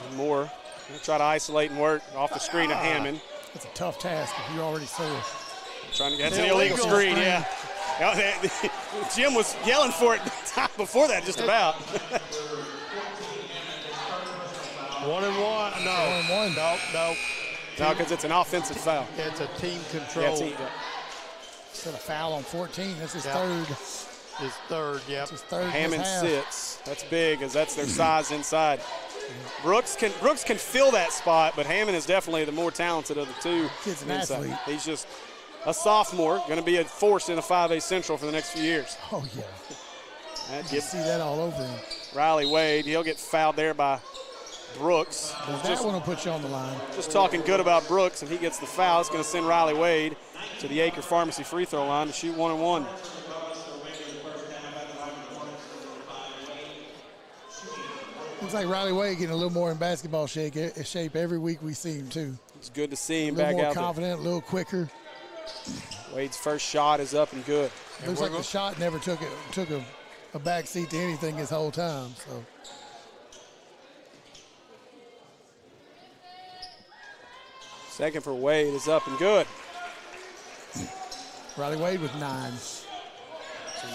And Moore going to try to isolate and work off the screen of Hammond. That's a tough task if you're already sore. Trying to get an illegal screen, yeah. Jim was yelling for it before that, just about. 1-1. No. 1-1. Nope. No, because it's an offensive foul. It's a team control. Yeah, team. Instead of foul on 14, that's his third. His third, yep. His third. Hammond sits. That's big, as that's their size inside. Brooks can fill that spot, but Hammond is definitely the more talented of the two. Kid's an inside. athlete. He's just a sophomore, going to be a force in the 5A Central for the next few years. Oh, yeah. That You see that all over him. Riley Wade, he'll get fouled there by Brooks. That one will put you on the line. Just talking good about Brooks, and he gets the foul. It's going to send Riley Wade to the Acre Pharmacy free throw line to shoot 1-1. Looks like Riley Wade getting a little more in basketball shape every week we see him, too. It's good to see him A back little more out confident, a little quicker. there. Wade's first shot is up and good. Looks like the shot never took a back seat to anything this whole time. So Second for Wade is up and good. Riley Wade with 9. So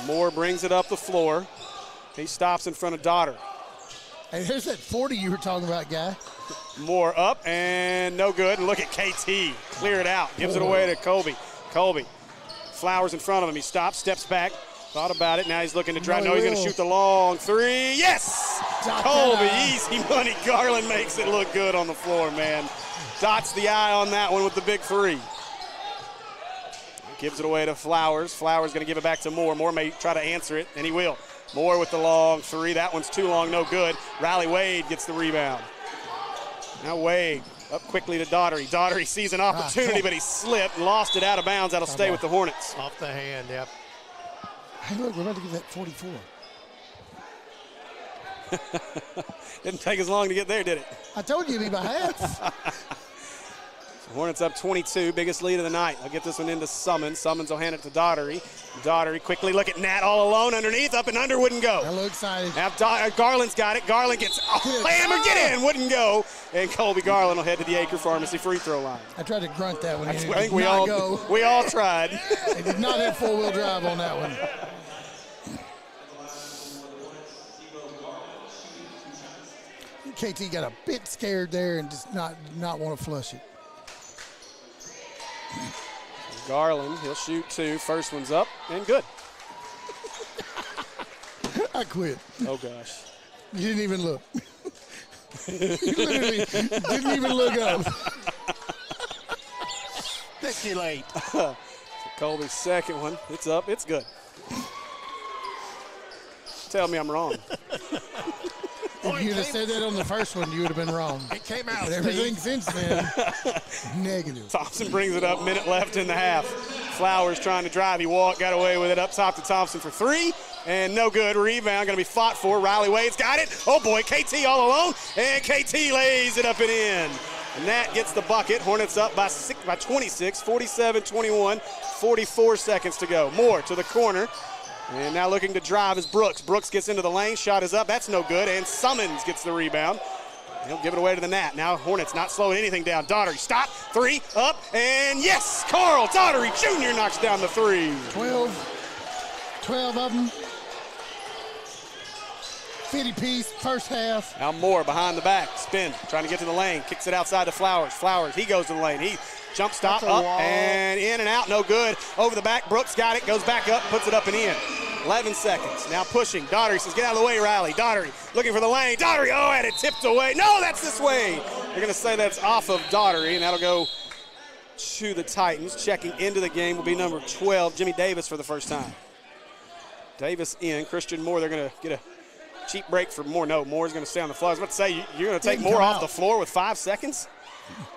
Moore brings it up the floor. He stops in front of Daugherty. Hey, there's that 40 you were talking about, guy. Moore up and no good. And look at KT. Clear it out. Gives it away to Colby. Colby. Flowers in front of him. He stops, steps back. Thought about it. Now he's looking to drive. No, he's going to shoot the long three. Yes! Colby, easy money. Garland makes it look good on the floor, man. Dots the eye on that one with the big three. Gives it away to Flowers. Flowers going to give it back to Moore. Moore may try to answer it, and he will. Moore with the long three. That one's too long, no good. Riley Wade gets the rebound. Now Wade up quickly to Daugherty. Daugherty sees an opportunity, but he slipped and lost it out of bounds. That'll stay with the Hornets. Off the hand, yep. Hey, look, we're about to get that 44. Didn't take as long to get there, did it? I told you it'd be by half. Hornets up 22, biggest lead of the night. I'll get this one into Summons. Summons will hand it to Daugherty. Daugherty quickly, look at Nat all alone underneath, up and under, wouldn't go. I look excited. Now Garland's got it. Garland gets hammered, get in, wouldn't go. And Colby Garland will head to the Acre Pharmacy free throw line. I tried to grunt that one. I think we all tried. They did not have four-wheel drive on that one. KT got a bit scared there and just not want to flush it. Garland, he'll shoot 2. First one's up and good. I quit. Oh, gosh. You didn't even look. You literally didn't even look up. Speculate. So Colby's second one. It's up. It's good. Tell me I'm wrong. If you'd have said that on the first one, you would have been wrong. It came out, But everything since then, negative. Thompson brings it up, minute left in the half. Flowers trying to drive. He got away with it up top to Thompson for 3, and no good. Rebound going to be fought for. Riley Wade's got it. Oh, boy, KT all alone, and KT lays it up and in. And that gets the bucket. Hornets up by 26, 47-21, 44 seconds to go. Moore to the corner. And now looking to drive is Brooks. Brooks gets into the lane. Shot is up. That's no good. And Summons gets the rebound. He'll give it away to the Nat. Now Hornets not slowing anything down. Daugherty, stop. 3, up, and yes! Carl Daugherty Jr. knocks down the 3. 12 of them. 50 piece, first half. Now Moore behind the back. Spin, trying to get to the lane. Kicks it outside to Flowers. Flowers, he goes to the lane. He jump stop, up and in and out, no good. Over the back, Brooks got it, goes back up, puts it up and in. 11 seconds, now pushing. Daugherty says, get out of the way, Riley. Daugherty looking for the lane. Daugherty, had it tipped away. No, that's this way. They're gonna say that's off of Daugherty, and that'll go to the Titans. Checking into the game will be number 12, Jimmy Davis for the first time. Davis in, Christian Moore, they're gonna get a cheap break for Moore. No, Moore's gonna stay on the floor. I was about to say, you're gonna take Moore off the floor with 5 seconds?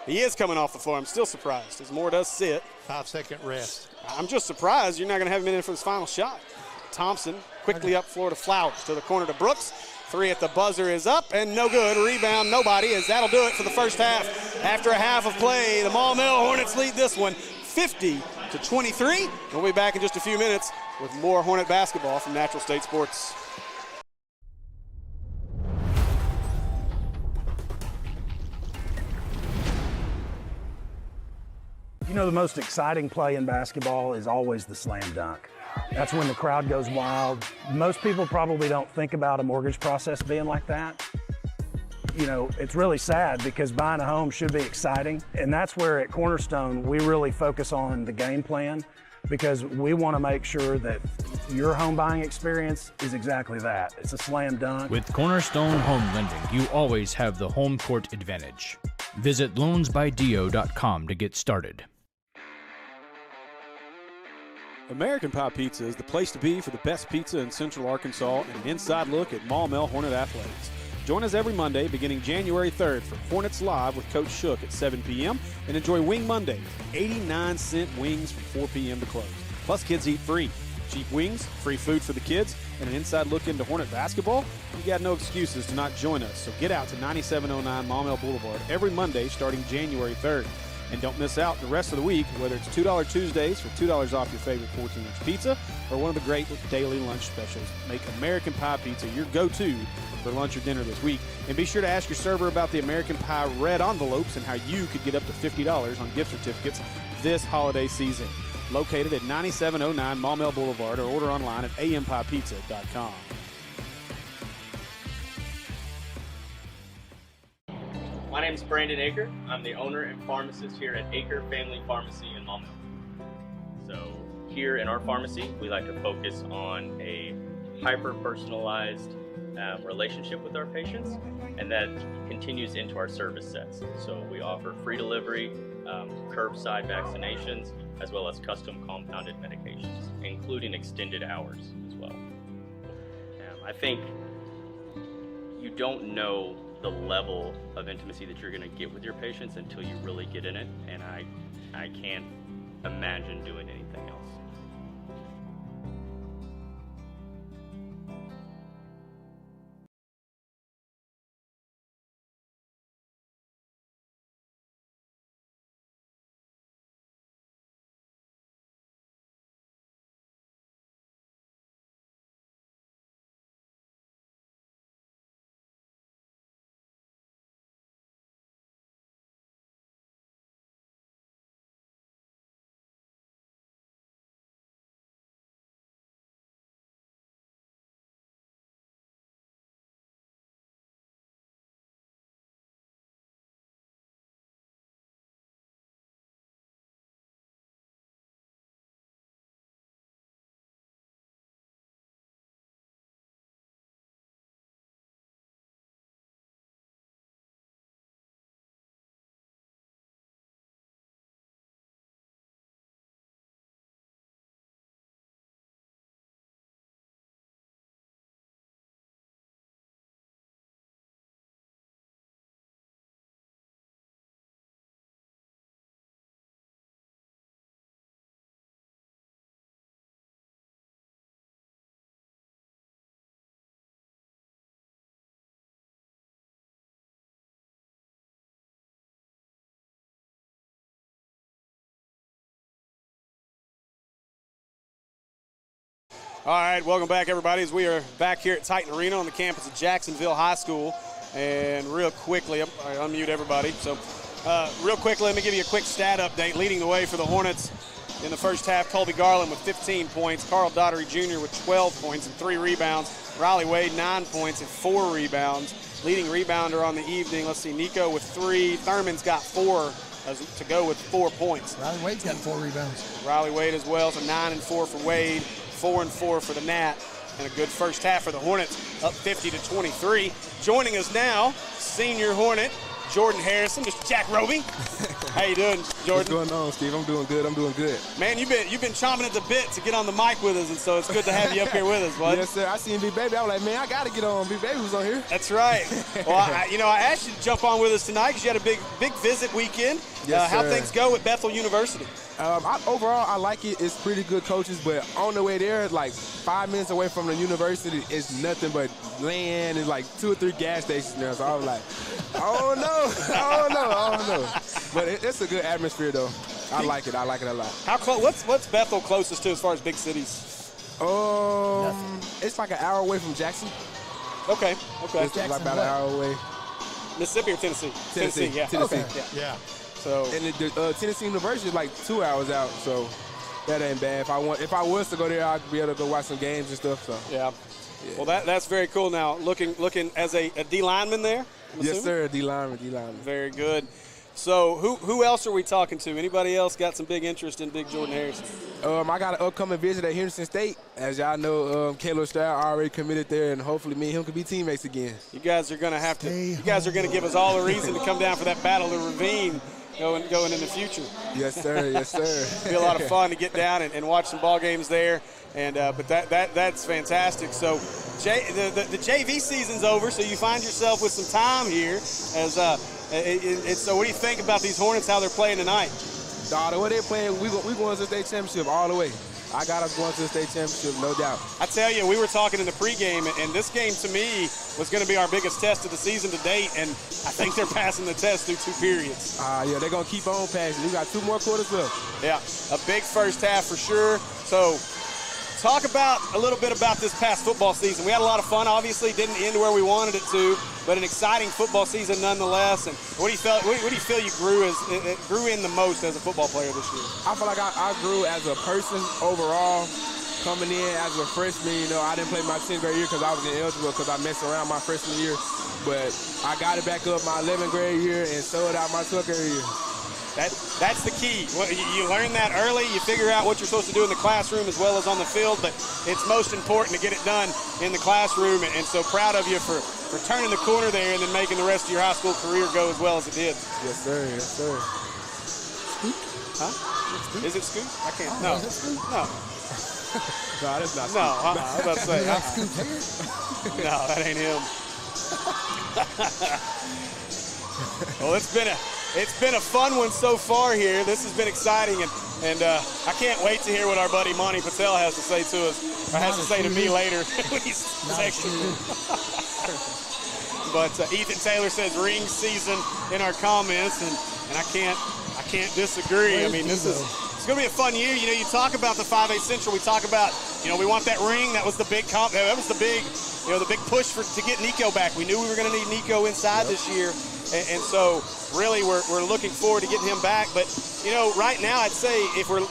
He is coming off the floor. I'm still surprised as Moore does sit. 5-second rest. I'm just surprised you're not going to have him in for his final shot. Thompson quickly up floor to Flowers, to the corner to Brooks. 3 at the buzzer is up and no good. Rebound, nobody, as that'll do it for the first half. After a half of play, the Maumelle Hornets lead this one 50-23. We'll be back in just a few minutes with more Hornet basketball from Natural State Sports. You know, the most exciting play in basketball is always the slam dunk. That's when the crowd goes wild. Most people probably don't think about a mortgage process being like that. You know, it's really sad because buying a home should be exciting. And that's where at Cornerstone, we really focus on the game plan because we want to make sure that your home buying experience is exactly that. It's a slam dunk. With Cornerstone Home Lending, you always have the home court advantage. Visit loansbydio.com to get started. American Pie Pizza is the place to be for the best pizza in Central Arkansas and an inside look at Maumelle Hornet athletics. Join us every Monday beginning January 3rd for Hornets Live with Coach Shook at 7 p.m. and enjoy Wing Mondays, 89-cent wings from 4 p.m. to close. Plus, kids eat free. Cheap wings, free food for the kids, and an inside look into Hornet basketball. You got no excuses to not join us, so get out to 9709 Maumelle Boulevard every Monday starting January 3rd. And don't miss out the rest of the week, whether it's $2 Tuesdays for $2 off your favorite 14-inch pizza or one of the great daily lunch specials. Make American Pie Pizza your go-to for lunch or dinner this week. And be sure to ask your server about the American Pie red envelopes and how you could get up to $50 on gift certificates this holiday season. Located at 9709 Maumelle Boulevard, or order online at ampiepizza.com. My name is Brandon Aker. I'm the owner and pharmacist here at Aker Family Pharmacy in Maumelle. So here in our pharmacy, we like to focus on a hyper-personalized relationship with our patients, and that continues into our service sets. So we offer free delivery, curbside vaccinations, as well as custom compounded medications, including extended hours as well. I think you don't know the level of intimacy that you're going to get with your patients until you really get in it, and I can't imagine doing anything else. All right, welcome back, everybody, as we are back here at Titan Arena on the campus of Jacksonville High School. And real quickly, I unmute everybody. So real quickly, let me give you a quick stat update. Leading the way for the Hornets in the first half, Colby Garland with 15 points, Carl Daughtery Jr. with 12 points and 3 rebounds, Riley Wade 9 points and 4 rebounds. Leading rebounder on the evening, let's see, Nico with 3, Thurman's got 4 to go with 4 points. Riley Wade's got 4 rebounds. Riley Wade as well, so 9 and 4 for Wade, 4 and 4 for the Nat, and a good first half for the Hornets, up 50-23. Joining us now, senior Hornet Jordan Harrison, Mr. Jack Roby. How you doing, Jordan? What's going on, Steve? I'm doing good. Man, you've been chomping at the bit to get on the mic with us, and so it's good to have you up here with us, bud. Yes, sir. I seen Big Baby. I was like, man, I got to get on. Big Baby was on here. That's right. Well, I asked you to jump on with us tonight because you had a big visit weekend. Yes, how sir. things go at Bethel University? Overall, I like it. It's pretty good coaches, but on the way there, like 5 minutes away from the university, it's nothing but land and like 2 or 3 gas stations there. So I was like, I don't know. But it's a good atmosphere, though. I like it a lot. How close? What's Bethel closest to as far as big cities? It's like an hour away from Jackson. Okay. It's like about an hour away. Mississippi or Tennessee? Tennessee. Yeah. Tennessee. Okay. Yeah. So and the Tennessee University is like 2 hours out, so that ain't bad. If I was to go there, I'd be able to go watch some games and stuff. So yeah. Well, that's very cool. Now looking as a D lineman there. I'm yes, assuming? sir. D lineman. Very good. So who else are we talking to? Anybody else got some big interest in Big Jordan Harrison? I got an upcoming visit at Henderson State. As y'all know, Caleb Stroud already committed there, and hopefully me and him can be teammates again. You guys are going to have to. You guys are going to give us all a reason to come down for that Battle of the Ravine going in the future. Yes, sir. Yes, sir. It'll be a lot of fun to get down and watch some ball games there. And but that's fantastic. So the JV season's over, so you find yourself with some time here. So what do you think about these Hornets? How they're playing tonight? The way they playing, we going to the state championship all the way. I got us going to the state championship, no doubt. I tell you, we were talking in the pregame, and this game to me was going to be our biggest test of the season to date, and I think they're passing the test through 2 periods. Yeah, they're going to keep on passing. We got 2 more quarters left. Yeah, a big first half for sure. So talk about a little bit about this past football season. We had a lot of fun. Obviously, didn't end where we wanted it to, but an exciting football season nonetheless. And what do you feel you grew in the most as a football player this year? I feel like I grew as a person overall. Coming in as a freshman, you know, I didn't play my 10th grade year because I was ineligible because I messed around my freshman year. But I got it back up my 11th grade year and sold out my 12th grade year. That's the key. You learn that early. You figure out what you're supposed to do in the classroom as well as on the field, but it's most important to get it done in the classroom, and so proud of you for turning the corner there and then making the rest of your high school career go as well as it did. Yes, sir. Yes, sir. Scoop? Huh? Is it Scoop? I can't. Oh, no. Is it Scoop? No. No, that's not No, Scoop. I was about to say. Like Scoop here? No, that ain't him. Well, it's been a fun one so far here. This has been exciting, and I can't wait to hear what our buddy Monty Patel has to say to us, or has to say to me later. He's texting me. But Ethan Taylor says ring season in our comments, and I can't disagree. I mean, it's going to be a fun year. You know, you talk about the 5A Central. We talk about, you know, we want that ring. That was the big that was the big, you know, the big push to get Nico back. We knew we were going to need Nico inside this year. And so really we're looking forward to getting him back. But, you know, right now I'd say if we're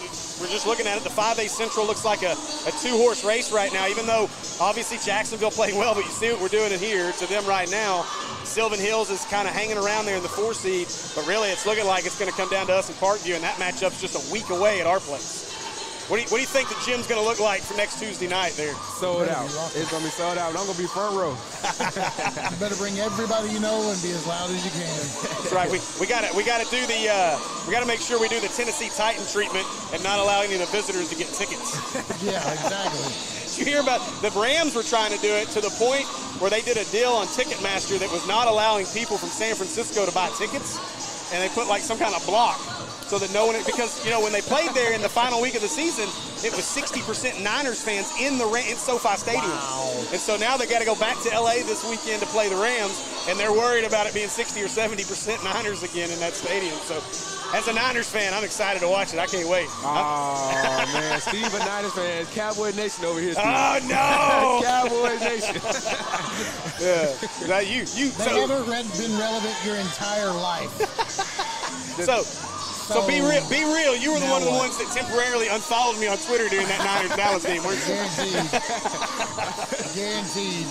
just looking at it, the 5A Central looks like a 2-horse race right now, even though obviously Jacksonville playing well, but you see what we're doing in here to them right now. Sylvan Hills is kind of hanging around there in the 4 seed, but really it's looking like it's going to come down to us in Parkview, and that matchup's just a week away at our place. What do you think the gym's going to look like for next Tuesday night there? Sold out. It's going to be sold out, and I'm going to be front row. You better bring everybody you know and be as loud as you can. That's right. We got to make sure we do the Tennessee Titan treatment and not allow any of the visitors to get tickets. Yeah, exactly. Did you hear about the Rams were trying to do it to the point where they did a deal on Ticketmaster that was not allowing people from San Francisco to buy tickets, and they put like some kind of block so that no one, because, you know, when they played there in the final week of the season, it was 60% Niners fans in SoFi Stadium. Wow. And so now they got to go back to LA this weekend to play the Rams, and they're worried about it being 60 or 70% Niners again in that stadium. So as a Niners fan, I'm excited to watch it. I can't wait. Oh, man. Steve, a Niners fan. Cowboy Nation over here, Steve. Oh, no. Cowboy Nation. Yeah. Now you. They haven't been relevant your entire life. So be real. You were one of the ones that temporarily unfollowed me on Twitter during that Niners-Dallas game, weren't you? Guaranteed.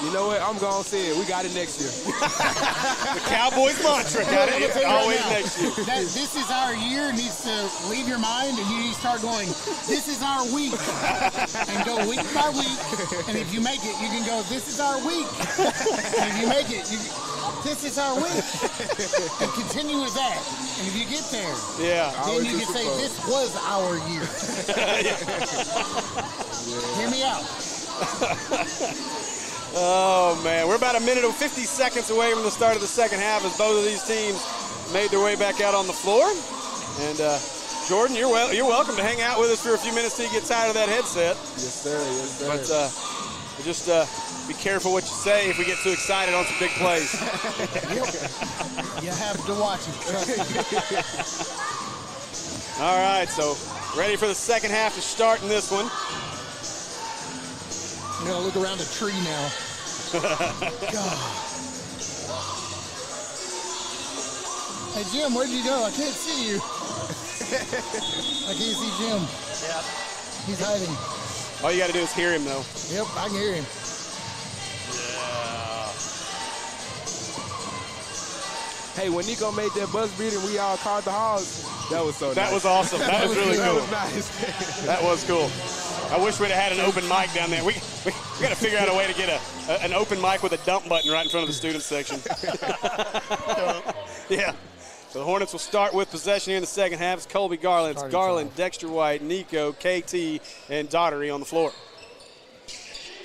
You know what? I'm going to say it. We got it next year. The Cowboys mantra. Got it. It's always next year. This is our year needs to leave your mind, and you need to start going, this is our week. And go week by week. And if you make it, you can go, this is our week. And if you make it, this is our week. And continue with that. And if you get there, then you can say, this was our year. Hear me out. Oh, man. We're about a minute and 50 seconds away from the start of the second half as both of these teams made their way back out on the floor. And, Jordan, you're welcome to hang out with us for a few minutes till you get tired of that headset. Yes, sir. Yes, sir. But just be careful what you say if we get too excited on some big plays. You have to watch it. Trust me. All right, so ready for the second half to start in this one. I'm going to look around a tree now. God. Hey, Jim, where'd you go? I can't see you. I can't see Jim. Yeah. He's hiding. All you got to do is hear him, though. Yep, I can hear him. Yeah. Hey, when Nico made that buzz beat and we all called the hogs, that was so nice. That was awesome. That was really cool. That was nice. That was cool. I wish we'd have had an open mic down there. We got to figure out a way to get an open mic with a dump button right in front of the student section. Yeah. So the Hornets will start with possession here in the second half. It's Colby Garland. It's Garland, Dexter White, Nico, KT, and Daughtery on the floor.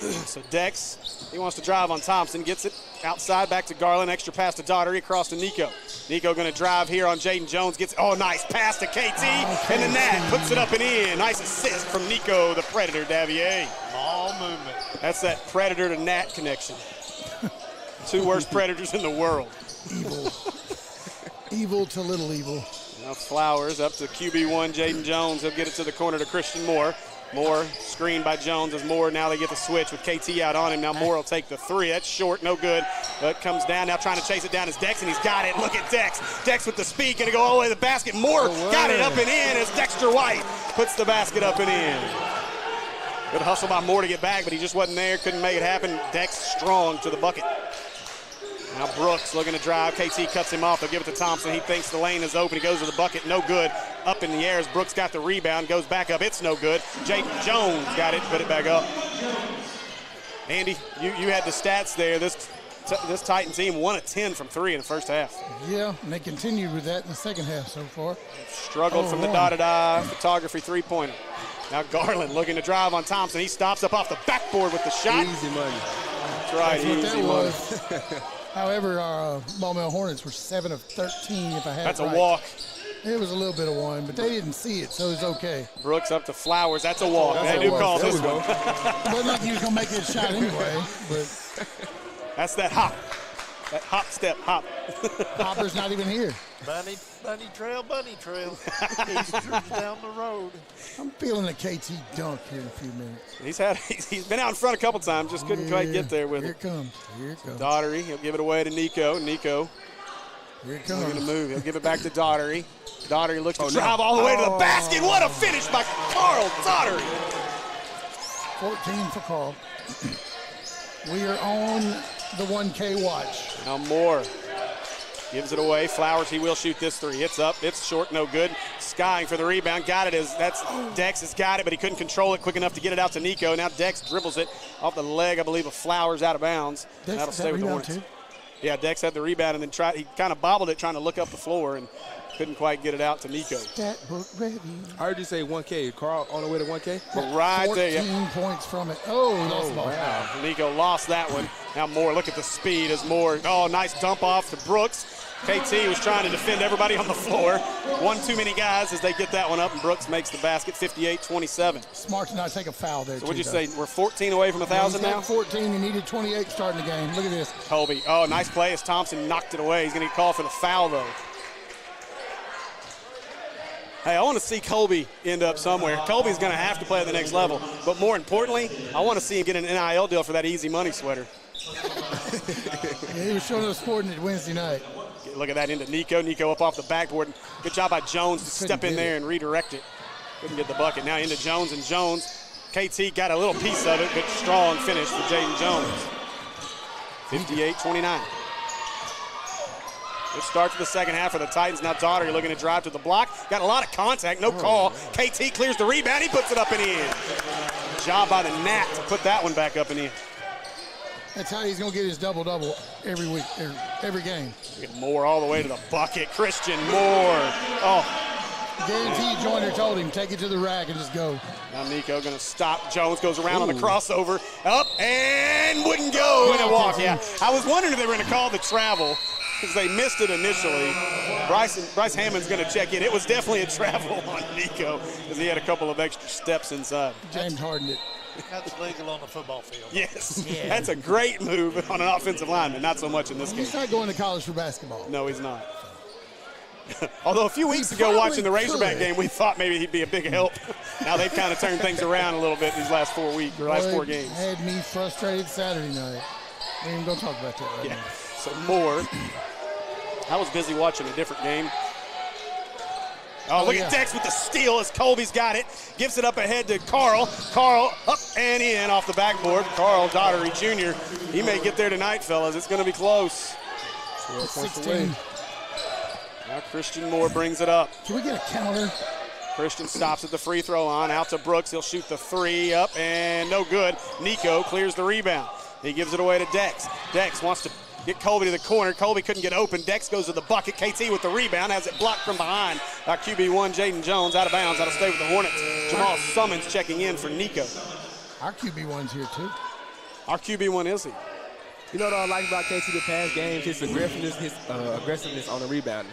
So Dex, he wants to drive on Thompson, gets it outside, back to Garland, extra pass to Daugherty, across to Nico. Nico gonna drive here on Jayden Jones, gets, oh, nice pass to KT, and the Nat puts it up and in. Nice assist from Nico, the Predator Davier. Ball movement. That's that Predator to Nat connection. Two worst Predators in the world. Evil. Evil to little evil. Now Flowers up to QB1, Jayden Jones. He'll get it to the corner to Christian Moore. Moore screened by Jones as Moore. Now they get the switch with KT out on him. Now Moore will take the three. That's short, no good. But comes down now trying to chase it down is Dex, and he's got it. Look at Dex. Dex with the speed, gonna go all the way to the basket. Moore got it up and in as Dexter White puts the basket up and in. Good hustle by Moore to get back, but he just wasn't there. Couldn't make it happen. Dex strong to the bucket. Now Brooks looking to drive. KT cuts him off. They'll give it to Thompson. He thinks the lane is open. He goes to the bucket. No good. Up in the air as Brooks got the rebound. Goes back up. It's no good. Jayden Jones got it. Put it back up. Andy, you had the stats there. This Titan team 1 of 10 from 3 in the first half. Yeah, and they continued with that in the second half so far. Struggled from the dotted eye photography three-pointer. Now Garland looking to drive on Thompson. He stops up off the backboard with the shot. Easy money. That's right. That's easy what money. that was. However, our Maumelle Hornets were 7 of 13, if I had That's it right. a walk. It was a little bit of one, but they didn't see it, so it's okay. Brooks up to Flowers. That's a walk. They do call this one. It wasn't like he was going to make that shot anyway, but That's that hop. That hop, step, hop. Hopper's not even here. Bunny trail. Easter's down the road. I'm feeling a KT dunk here in a few minutes. He's been out in front a couple times, just couldn't quite get there with Here it. Here it comes. Daugherty, he'll give it away to Nico. Here it comes. Looking to move. He'll give it back to Daugherty. Daugherty looks to drive all the way to the basket. What a finish by Carl Daugherty. 14 for Carl. We are on the 1K watch. Now Moore gives it away. Flowers, he will shoot this three. It's up. It's short, no good. Skying for the rebound. Got it. Dex has got it, but he couldn't control it quick enough to get it out to Nico. Now Dex dribbles it off the leg, I believe, of Flowers out of bounds. That'll stay with the Hornets. Too? Yeah, Dex had the rebound and then he kind of bobbled it trying to look up the floor and couldn't quite get it out to Nico. Stat book ready. I heard you say 1K. Carl on the way to 1K? Right 14 there. 14 points from it. Oh, lost the ball. Wow. Nico lost that one. Now Moore, look at the speed as Moore. Oh, nice dump off to Brooks. KT was trying to defend everybody on the floor. One too many guys as they get that one up, and Brooks makes the basket, 58-27. Smart to not take a foul there, so what'd you say, we're 14 away from 1,000 now? 14, he needed 28 starting the game. Look at this. Colby, oh, nice play as Thompson knocked it away. He's going to get called for the foul, though. Hey, I want to see Colby end up somewhere. Colby's going to have to play at the next level. But more importantly, I want to see him get an NIL deal for that easy money sweater. Yeah, he was showing us sporting it Wednesday night. Look at that into Nico. Nico up off the backboard. Good job by Jones to step in there and redirect it. Couldn't get the bucket. Now into Jones, and Jones. KT got a little piece of it, but strong finish for Jayden Jones. 58-29. Good start to the second half for the Titans. Now Daugherty looking to drive to the block. Got a lot of contact, no call. KT clears the rebound. He puts it up and in. Job by the Nat to put that one back up and in. That's how he's going to get his double-double every week, every game. Get Moore all the way to the bucket. Christian Moore. Oh. Guaranteed Joyner told him, take it to the rack and just go. Now Nico going to stop. Jones goes around on the crossover. Up and wouldn't go. And a walk, yeah. I was wondering if they were going to call the travel because they missed it initially. Bryce Hammond's going to check in. It was definitely a travel on Nico because he had a couple of extra steps inside. James hardened it. That's legal on the football field. Yes, yeah. That's a great move on an offensive lineman. Not so much in this game. He's not going to college for basketball. No, he's not. Although a few weeks ago watching the Razorback game, we thought maybe he'd be a big help. Now they've kind of turned things around a little bit these last 4 weeks, or last 4 games. Had me frustrated Saturday night. We ain't even going to talk about that right now. So Moore. I was busy watching a different game. Oh, look at Dex with the steal as Colby's got it. Gives it up ahead to Carl. Carl up and in off the backboard. Carl Daugherty Jr. He may get there tonight, fellas. It's going to be close. 16. Now Christian Moore brings it up. Can we get a counter? Christian stops at the free throw line. Out to Brooks. He'll shoot the three up and no good. Nico clears the rebound. He gives it away to Dex. Dex wants to get Colby to the corner. Colby couldn't get open. Dex goes to the bucket. KT with the rebound. Has it blocked from behind. QB1, Jayden Jones, out of bounds. That'll stay with the Hornets. Jamal Summons checking in for Nico. Our QB1's here, too. Our QB1 is he? You know what I like about KT the past games? His aggressiveness on the rebounding.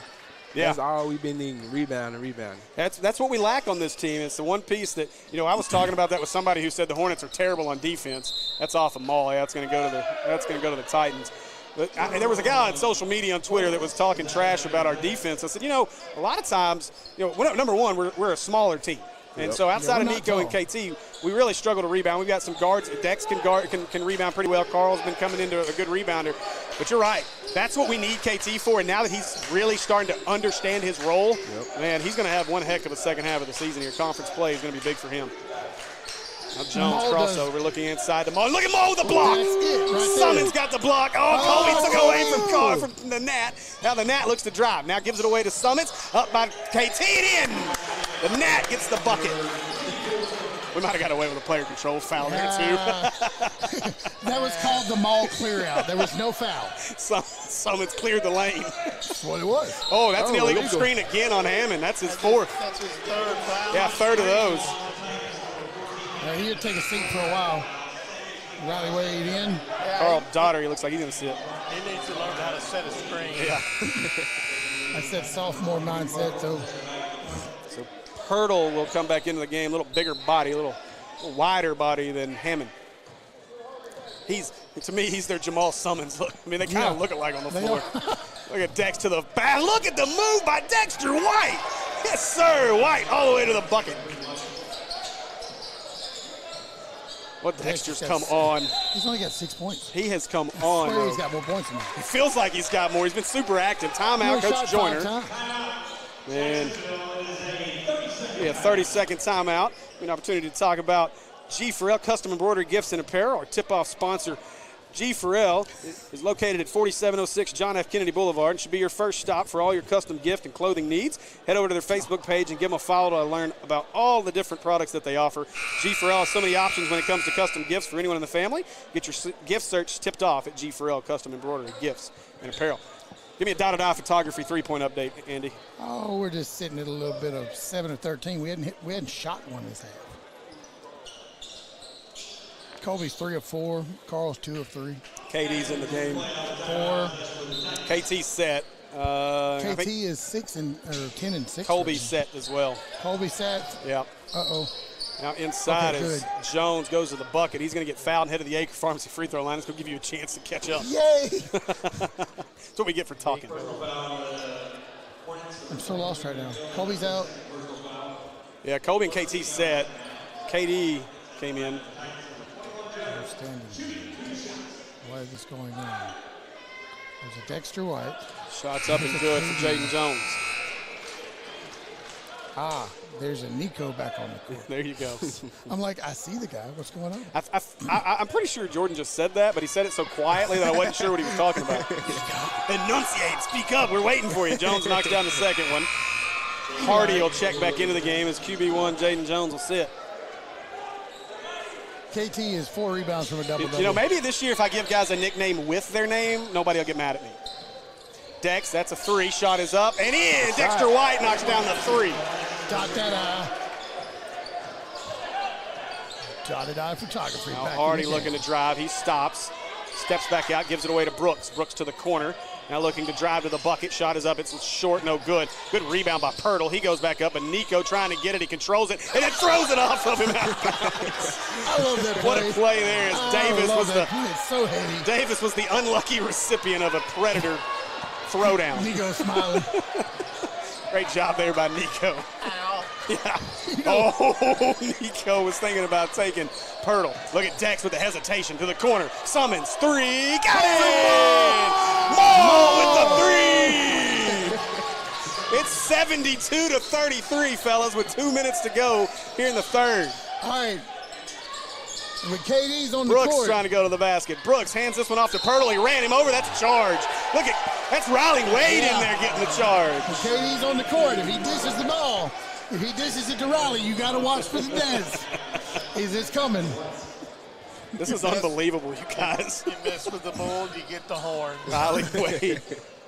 Yeah. That's all we've been needing, rebounding. That's what we lack on this team. It's the one piece that, I was talking about that with somebody who said the Hornets are terrible on defense. That's off of Maul. That's going to go to the Titans. But there was a guy on social media on Twitter that was talking trash about our defense. I said, a lot of times, number one, we're a smaller team. And so outside of Nico and KT, we really struggle to rebound. We've got some guards. Dex can rebound pretty well. Carl's been coming into a good rebounder. But you're right. That's what we need KT for. And now that he's really starting to understand his role, man, he's going to have one heck of a second half of the season here. Conference play is going to be big for him. Now Jones crossover, looking inside the Mo. Look at Mo, the block. Summons got the block. Colby took it away from the Nat. Now the Nat looks to drive. Now gives it away to Summons. Up by KT and in. The Nat gets the bucket. We might have got away with a player control foul there, too. That was called the Mall clear out. There was no foul. Summons cleared the lane. That's what it was. Oh, that's an illegal screen again on Hammond. That's his fourth. That's his third foul. Yeah, third of those. He'll take a seat for a while. Riley Wade in. Carl Daugherty looks like he's going to sit. He needs to learn how to set a screen. Yeah. I said sophomore mindset, so. So Pirtle will come back into the game. A little bigger body, a little wider body than Hammond. To me, he's their Jamal Summons. Look, I mean, they kind of look alike on the floor. Look at Dex to the back. Look at the move by Dexter White. Yes, sir. White all the way to the bucket. What Dexter's come on. He's only got 6 points. He has come on. He's got more points than that. It feels like he's got more. He's been super active. Timeout, Coach Joyner. And we have 30-second timeout. An opportunity to talk about G. Farrell Custom Embroidery Gifts and Apparel. Our tip-off sponsor, G. Farrell, is located at 4706 John F. Kennedy Boulevard and should be your first stop for all your custom gift and clothing needs. Head over to their Facebook page and give them a follow to learn about all the different products that they offer. G. Farrell has so many options when it comes to custom gifts for anyone in the family. Get your gift search tipped off at G. Farrell Custom Embroidery Gifts and Apparel. Give me a dot-to-dot photography three-point update, Andy. Oh, we're just sitting at a little bit of 7 of 13. We hadn't shot one this half. Colby's 3 of 4. Carl's 2 of 3. KD's in the game. 4. KT's set. KT is 10 and 6. Colby's set as well. Colby set. Yeah. Uh-oh. Now inside is Jones goes to the bucket. He's going to get fouled and head to the Acre Pharmacy free throw line. It's going to give you a chance to catch up. Yay! That's what we get for talking. I'm so lost right now. Colby's out. Yeah, Colby and KT set. KD came in. Understanding. Why is this going on? There's a Dexter White. Shots up and good for Jayden Jones. There's a Nico back on the court. There you go. I'm like, I see the guy. What's going on? I'm pretty sure Jordan just said that, but he said it so quietly that I wasn't sure what he was talking about. Enunciate, speak up. We're waiting for you. Jones knocks down the second one. Hardy will check back into the game as QB1. Jayden Jones will sit. KT is 4 rebounds from a double-double. Maybe this year if I give guys a nickname with their name, nobody will get mad at me. Dex, that's a 3. Shot is up and in. Dexter White knocks down the 3. Dotted eye photography. Now Hardy looking to drive. He stops, steps back out, gives it away to Brooks. Brooks to the corner. Now looking to drive to the bucket. Shot is up. It's short, no good. Good rebound by Pirtle. He goes back up, and Nico trying to get it. He controls it, and then throws it off of him. I love that play. What a play there. As Davis was the unlucky recipient of a Predator throwdown. Nico smiling. Great job there by Nico. Ow. Yeah. Oh, Nico was thinking about taking Pirtle. Look at Dex with the hesitation to the corner. Summons 3. Got it! Mo with the 3! It's 72-33, fellas, with 2 minutes to go here in the third. All right. With KD's on the Brooks court. trying to go to the basket. Brooks hands this one off to Pirtle. He ran him over. That's a charge. Look at, that's Riley Wade in there getting the charge. With KD's on the court. If he dishes the ball, if he dishes it to Riley, you got to watch for the dance. It's coming. This is unbelievable, you guys. You mess with the bull, you get the horn. Riley Wade.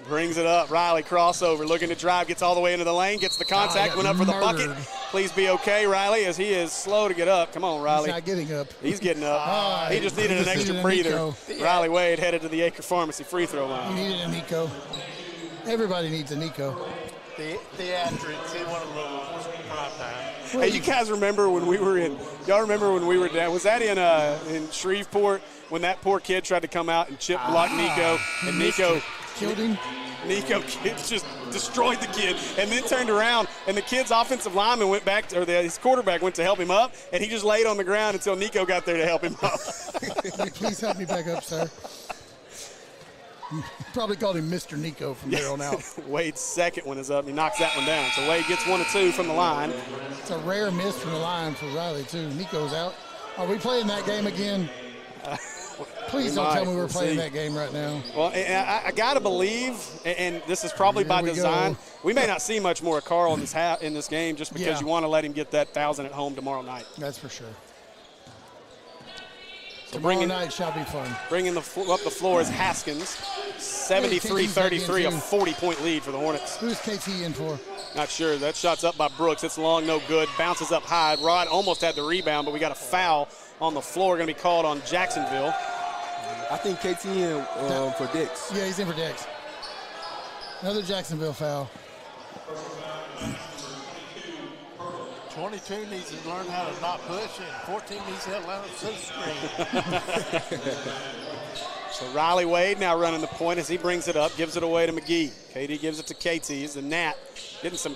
Brings it up. Riley crossover, looking to drive, gets all the way into the lane, gets the contact, went up for the bucket. Please be okay, Riley, as he is slow to get up. Come on, Riley. He's not getting up. He's getting up. He just needed an extra breather. Riley Wade headed to the Acre Pharmacy free throw line. He needed a Nico. Everybody needs a Nico. The theatrics, he wanted a little prime time. Hey, you guys remember when we were down? Was that in Shreveport when that poor kid tried to come out and chip block Nico, and Nico killed him? Nico just destroyed the kid, and then turned around, and the kid's offensive lineman went back, his quarterback went to help him up, and he just laid on the ground until Nico got there to help him up. Please help me back up, sir. Probably called him Mr. Nico from there on out. Wade's second one is up. He knocks that one down. So Wade gets 1 of 2 from the line. It's a rare miss from the line for Riley, too. Nico's out. Are we playing that game again? Please don't tell me we're playing that game right now. Well, I got to believe, and this is probably by design, we may not see much more of Carl in this game just because you want to let him get that 1,000 at home tomorrow night. That's for sure. So tomorrow night shall be fun. Bringing up the floor is Haskins. 73-33, a 40-point lead for the Hornets. Who's KT in for? Not sure. That shot's up by Brooks. It's long, no good. Bounces up high. Rod almost had the rebound, but we got a foul on the floor going to be called on Jacksonville. I think KT in for Dex. Yeah, he's in for Dex. Another Jacksonville foul. 22 needs to learn how to not push, and 14 needs to learn to screen. So Riley Wade now running the point as he brings it up, gives it away to McGee. KD gives it to KT. He's the Nat getting some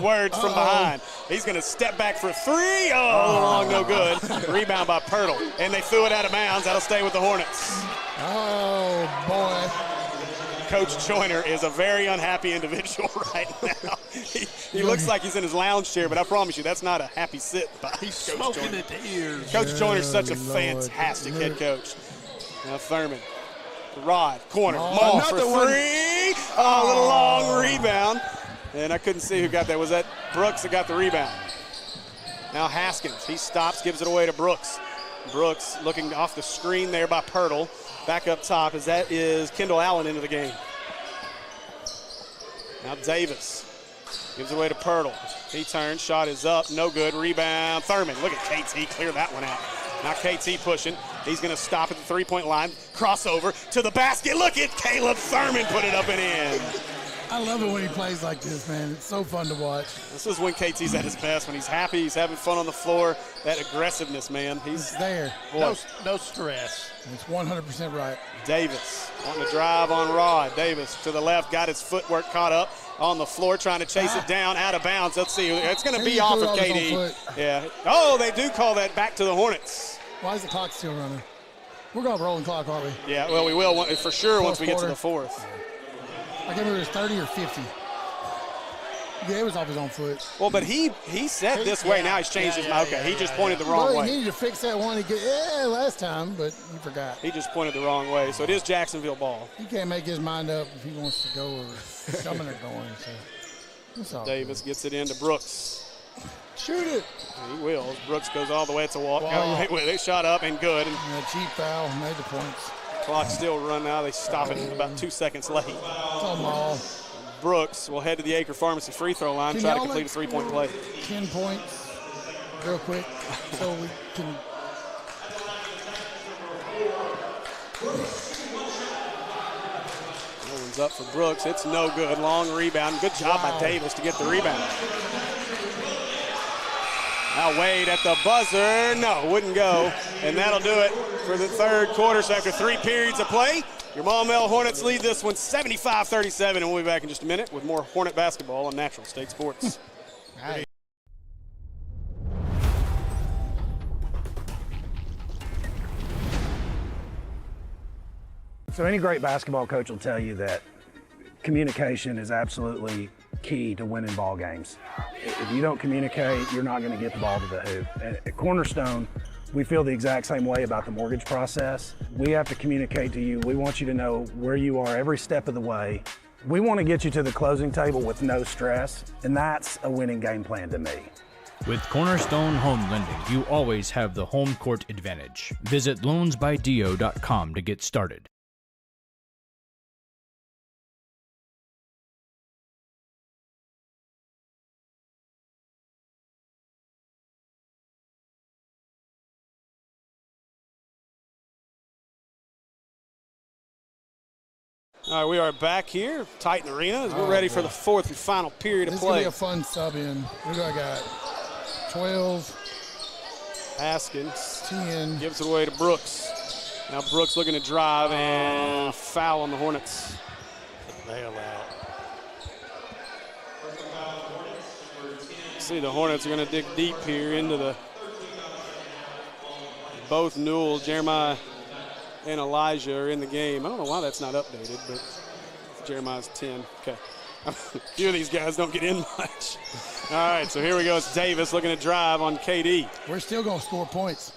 words from behind. He's going to step back for 3. Oh, long, no good. Rebound by Pirtle. And they threw it out of bounds. That'll stay with the Hornets. Oh, boy. Coach Joyner is a very unhappy individual right now. He looks like he's in his lounge chair, but I promise you that's not a happy sit by He's Coach smoking Joyner. at the ears. Coach Joyner's such a fantastic head coach. Now Thurman, Rod, corner, Maul for 3. Oh, a little long rebound. And I couldn't see who got that. Was that Brooks that got the rebound? Now Haskins, he stops, gives it away to Brooks. Brooks looking off the screen there by Pirtle. Back up top as that is Kendall Allen into the game. Now Davis gives it away to Pirtle. He turns, shot is up, no good, rebound. Thurman, look at KT, clear that one out. Now KT pushing. He's going to stop at the three-point line. Crossover to the basket. Look at Caleb Thurman put it up and in. I love it when he plays like this, man. It's so fun to watch. This is when KT's at his best, when he's happy, he's having fun on the floor. That aggressiveness, man. He's there. No stress. It's 100% right. Davis wanting to drive on Rod. Davis to the left, got his footwork caught up on the floor, trying to chase it down, out of bounds. Let's see. It's going to be off of KD. Yeah. Oh, they do call that back to the Hornets. Why is the clock still running? We're going to roll the clock, aren't we? Yeah, well, we will for sure once we get to the fourth. I can't remember if it was 30 or 50. Yeah, it was off his own foot. Well, but he said this way. Now he's changed his mind. Okay, he just pointed the wrong way. He needed to fix that one last time, but he forgot. He just pointed the wrong way. So it is Jacksonville ball. He can't make his mind up if he wants to go or coming or going. So that's all Davis gets it into Brooks. Shoot it. He will. Brooks goes all the way. It's a walk. Wow. They shot up and good. And a cheap foul made the points. Clock still running out. They stop it about 2 seconds late. It's all ball. Brooks will head to the Acre Pharmacy free throw line, try to complete a 3-point play. 10 points real quick so we can. No one's up for Brooks. It's no good. Long rebound. Good job by Davis to get the rebound. Now Wade at the buzzer. No, wouldn't go. And that'll do it for the third quarter. So after 3 periods of play, your Maumelle Hornets lead this one 75-37. And we'll be back in just a minute with more Hornet basketball on Natural State Sports. So any great basketball coach will tell you that communication is absolutely key to winning ball games. If you don't communicate, you're not going to get the ball to the hoop. At Cornerstone, we feel the exact same way about the mortgage process. We have to communicate to you. We want you to know where you are every step of the way. We want to get you to the closing table with no stress, and that's a winning game plan to me. With Cornerstone Home Lending, you always have the home court advantage. Visit loansbydio.com to get started. All right, we are back here, Titan Arena, as we're ready for the fourth and final period of play. This is going to be a fun sub-in. What do I got? 12. Haskins 10. gives it away to Brooks. Now Brooks looking to drive and foul on the Hornets. Nail out. See, the Hornets are going to dig deep here into the both Newell, Jeremiah, and Elijah are in the game. I don't know why that's not updated, but Jeremiah's 10. Okay. A few of these guys don't get in much. All right, so here we go. It's Davis looking to drive on KD. We're still going to score points.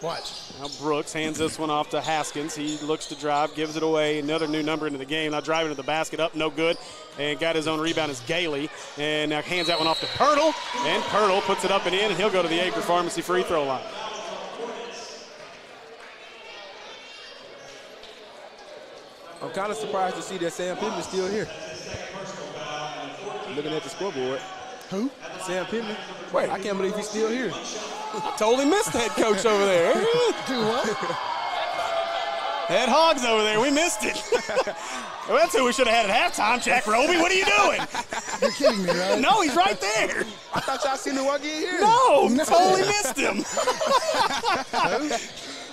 Watch. Now Brooks hands this one off to Haskins. He looks to drive, gives it away. Another new number into the game. Now driving to the basket, up, no good. And got his own rebound is Gailey. And now hands that one off to Pirtle. And Pirtle puts it up and in, and he'll go to the Acre Pharmacy free throw line. I'm kind of surprised to see that Sam Pittman's still here. Looking at the scoreboard. Who? Sam Pittman. Wait, I can't believe he's still here. I totally missed the head coach over there. Do what? Head Hogs over there. We missed it. Well, that's who we should have had at halftime. Jack Roby, what are you doing? You're kidding me, right? No, he's right there. I thought y'all seen him walk in here. No, totally missed him.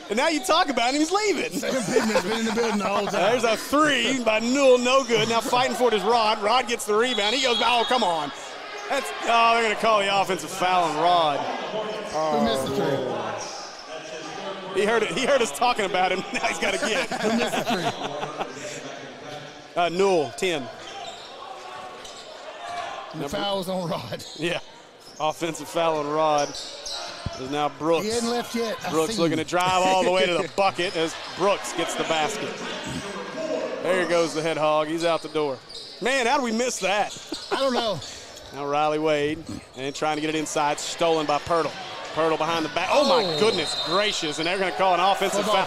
And now you talk about him, he's leaving. Sam Pittman's been in the building the whole time. There's a three by Newell, no good. Now fighting for it is Rod. Rod gets the rebound. He goes, oh, come on. They're going to call the offensive foul on Rod. Who missed the three? He heard it. He heard us talking about him. Now he's got to get. Who missed the three? Newell, 10. The foul was on Rod. Yeah. Offensive foul on Rod. There's now Brooks. He hadn't left yet. Brooks looking to drive all the way to the bucket as Brooks gets the basket. There goes the head hog. He's out the door. Man, how did we miss that? I don't know. Now Riley Wade and trying to get it inside, stolen by Pirtle. Pirtle behind the back. Oh my goodness gracious! And they're going to call an offensive foul.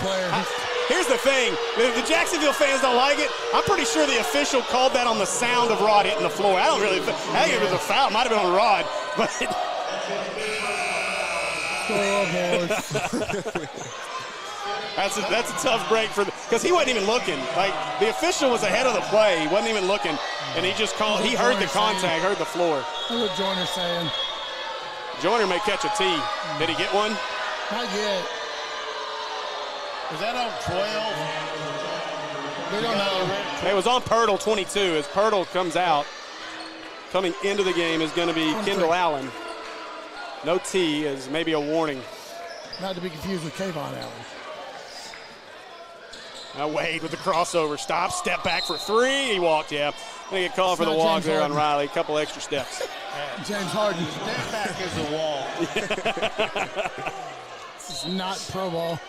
Here's the thing: the Jacksonville fans don't like it. I'm pretty sure the official called that on the sound of Rod hitting the floor. I think it was a foul. It might have been on Rod, but. That's a tough break because he wasn't even looking. Like the official was ahead of the play. He wasn't even looking, and he just called. He heard the contact, heard the floor. Look what Joyner's saying. Joyner may catch a tee. Did he get one? Not yet. Was that on 12? We don't know. It was on Pirtle 22 as Pirtle comes out. Coming into the game is going to be Kendall Allen. No tee is maybe a warning. Not to be confused with Kayvon Allen. Now Wade with the crossover. Stop, step back for three. He walked, yeah. Going to get called for the walk there on Riley. A couple extra steps. James Harden. Step back is a wall. This is not pro ball.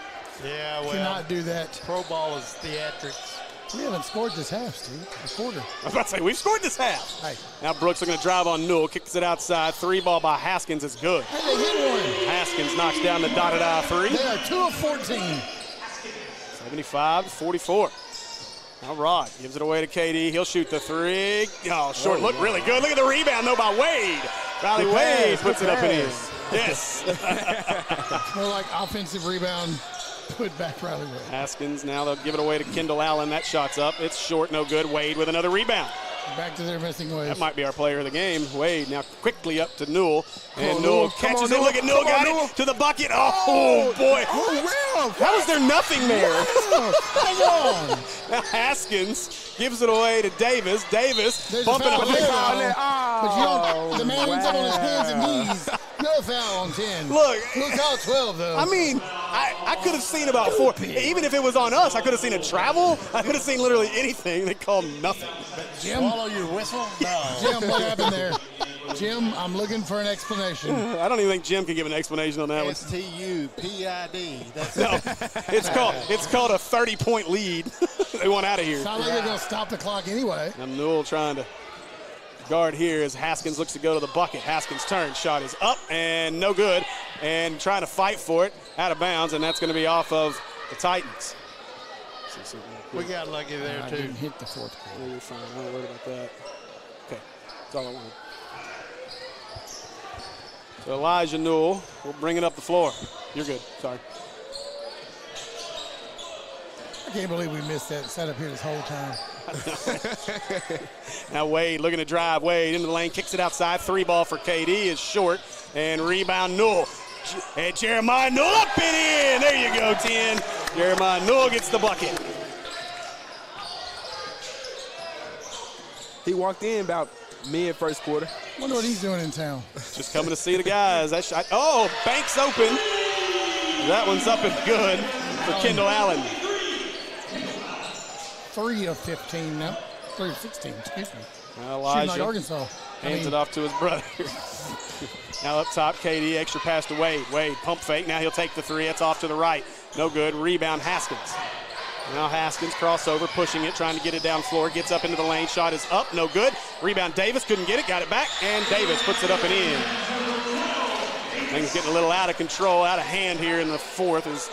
Yeah, well. Cannot do that. Pro ball is theatrics. We haven't scored this half, Steve. A quarter. I was about to say, we've scored this half. Hey. Now Brooks are going to drive on Newell. Kicks it outside. Three ball by Haskins is good. Hey, they hit one. Haskins knocks down the dotted I three. They are 2 of 14. 75-44. Now Rod gives it away to KD. He'll shoot the three. Oh, short. Look really good. Look at the rebound, though, by Wade. Riley Wade puts it up and in. Yes. More like offensive rebound. Put back Riley Wade. Haskins, now they'll give it away to Kendall Allen. That shot's up. It's short, no good. Wade with another rebound. Back to their missing ways. That might be our player of the game. Wade now quickly up to Newell. And Newell catches it. Look at Newell, got it to the bucket. Oh, boy. How was there nothing there? Hang on. Now Haskins gives it away to Davis. Davis bumping up. But you don't, the man ends up on his hands and knees. No foul on 10. Look out 12, though. I mean, I could have seen about 4. Even if it was on us, I could have seen a travel. I could have seen literally anything. They called nothing. Jim, swallow your whistle? No. Jim, what happened there? Jim, I'm looking for an explanation. I don't even think Jim can give an explanation on that one. STUPID. That's no, it's called a 30-point lead. They want out of here. Sounds like they're going to stop the clock anyway. And Newell trying to guard here as Haskins looks to go to the bucket. Haskins' turn shot is up and no good, and trying to fight for it out of bounds, and that's going to be off of the Titans. We got lucky there, too. I didn't hit the fourth quarter. You're fine. I'm not worried about that. Okay, that's all I wanted. So Elijah Newell will bring it up the floor. You're good. Sorry. I can't believe we missed that setup here this whole time. Now Wade looking to drive. Wade into the lane, kicks it outside. 3 ball for KD is short. And rebound Newell. And Jeremiah Newell up and in. There you go, 10. Jeremiah Newell gets the bucket. He walked in about mid-first quarter. Wonder what he's doing in town. Just coming to see the guys. That shot. Oh, Banks open. That one's up and good for Kendall Allen. 3 of 15 now. 3 of 16, excuse me. Elijah Shooting like Arkansas. hands it off to his brother. Now up top, KD, extra pass to Wade. Wade, pump fake. Now he'll take the 3. It's off to the right. No good. Rebound, Haskins. Now Haskins, crossover, pushing it, trying to get it down floor. Gets up into the lane. Shot is up. No good. Rebound, Davis. Couldn't get it. Got it back. And Davis puts it up and in. Things getting a little out of control, out of hand here in the fourth. Is